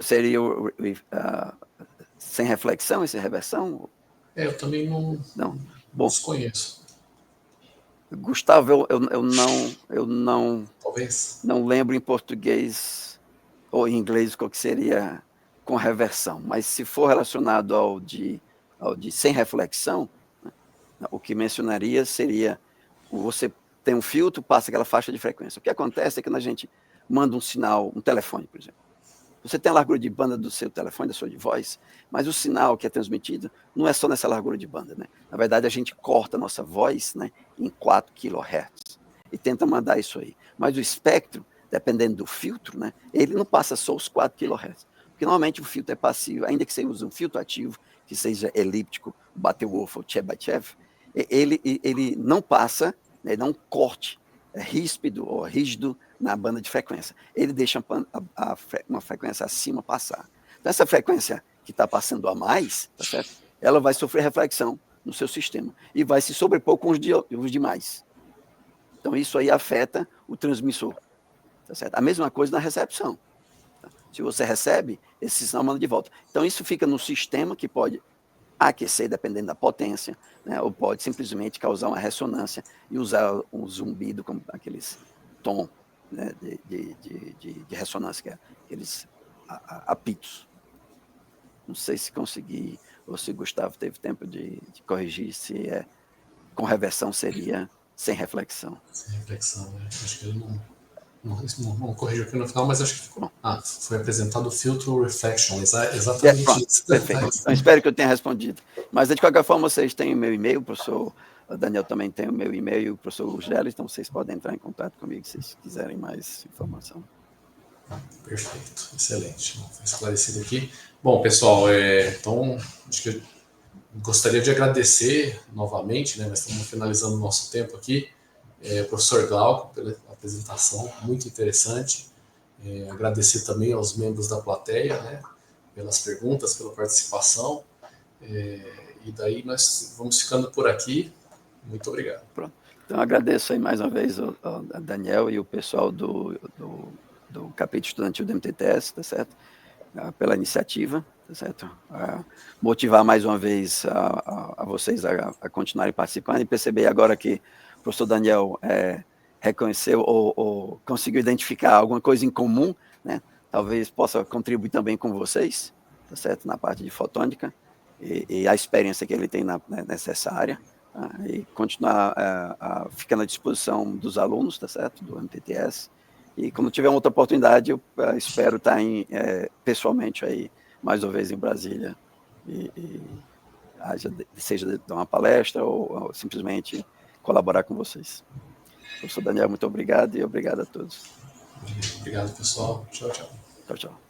sem reflexão essa reversão? Eu também não desconheço. Gustavo, eu Talvez. não lembro em português ou em inglês qual que seria com reversão, mas se for relacionado ao de sem reflexão, né, o que mencionaria seria você tem um filtro, passa aquela faixa de frequência. O que acontece é que quando a gente manda um sinal, um telefone, por exemplo, você tem a largura de banda do seu telefone, da sua de voz, mas o sinal que é transmitido não é só nessa largura de banda, né? Na verdade, a gente corta a nossa voz, né, em 4 kHz e tenta mandar isso aí. Mas o espectro, dependendo do filtro, né, ele não passa só os 4 kHz. Porque normalmente o filtro é passivo, ainda que você use um filtro ativo, que seja elíptico, Butterworth ou Chebyshev, ele não passa, né, dá um corte ríspido ou rígido na banda de frequência. Ele deixa uma frequência acima passar. Então, essa frequência que está passando a mais, tá certo? Ela vai sofrer reflexão no seu sistema e vai se sobrepor com os demais. Então, isso aí afeta o transmissor. Tá certo? A mesma coisa na recepção. Tá? Se você recebe, esse sinal manda de volta. Então, isso fica no sistema que pode aquecer, dependendo da potência, né? Ou pode simplesmente causar uma ressonância e usar um zumbido, como aqueles tom, né? de ressonância, que é aqueles apitos. Não sei se consegui, ou se o Gustavo teve tempo de corrigir, se com reversão seria sem reflexão. Sem reflexão, né? Acho que ele não corrigiu aqui no final, mas acho que ficou. Foi apresentado o filtro reflection, exatamente isso. Perfeito. Então, espero que eu tenha respondido. Mas, de qualquer forma, vocês têm o meu e-mail, o professor Daniel também tem o meu e-mail, o professor Gélis, então vocês podem entrar em contato comigo se vocês quiserem mais informação. Perfeito, excelente. Foi esclarecido aqui. Bom, pessoal, então, acho que eu gostaria de agradecer novamente, né? Nós estamos finalizando o nosso tempo aqui, professor Glauco, pela apresentação, muito interessante. Agradecer também aos membros da plateia, né? Pelas perguntas, pela participação. E daí nós vamos ficando por aqui. Muito obrigado. Pronto. Então, agradeço aí mais uma vez ao Daniel e o pessoal do capítulo estudantil do MTTS, tá certo? Pela iniciativa, tá certo? Motivar mais uma vez a vocês a continuarem participando e perceber agora que o professor Daniel reconheceu ou conseguiu identificar alguma coisa em comum, né? Talvez possa contribuir também com vocês, tá certo? Na parte de fotônica e a experiência que ele tem nessa área, tá? E continuar ficando à disposição dos alunos, tá certo? Do MTTS. E quando tiver outra oportunidade, eu espero estar pessoalmente aí, mais uma vez em Brasília, seja dar uma palestra ou simplesmente colaborar com vocês. Professor Daniel, muito obrigado e obrigado a todos. Obrigado, pessoal. Tchau, tchau. Tchau, tchau.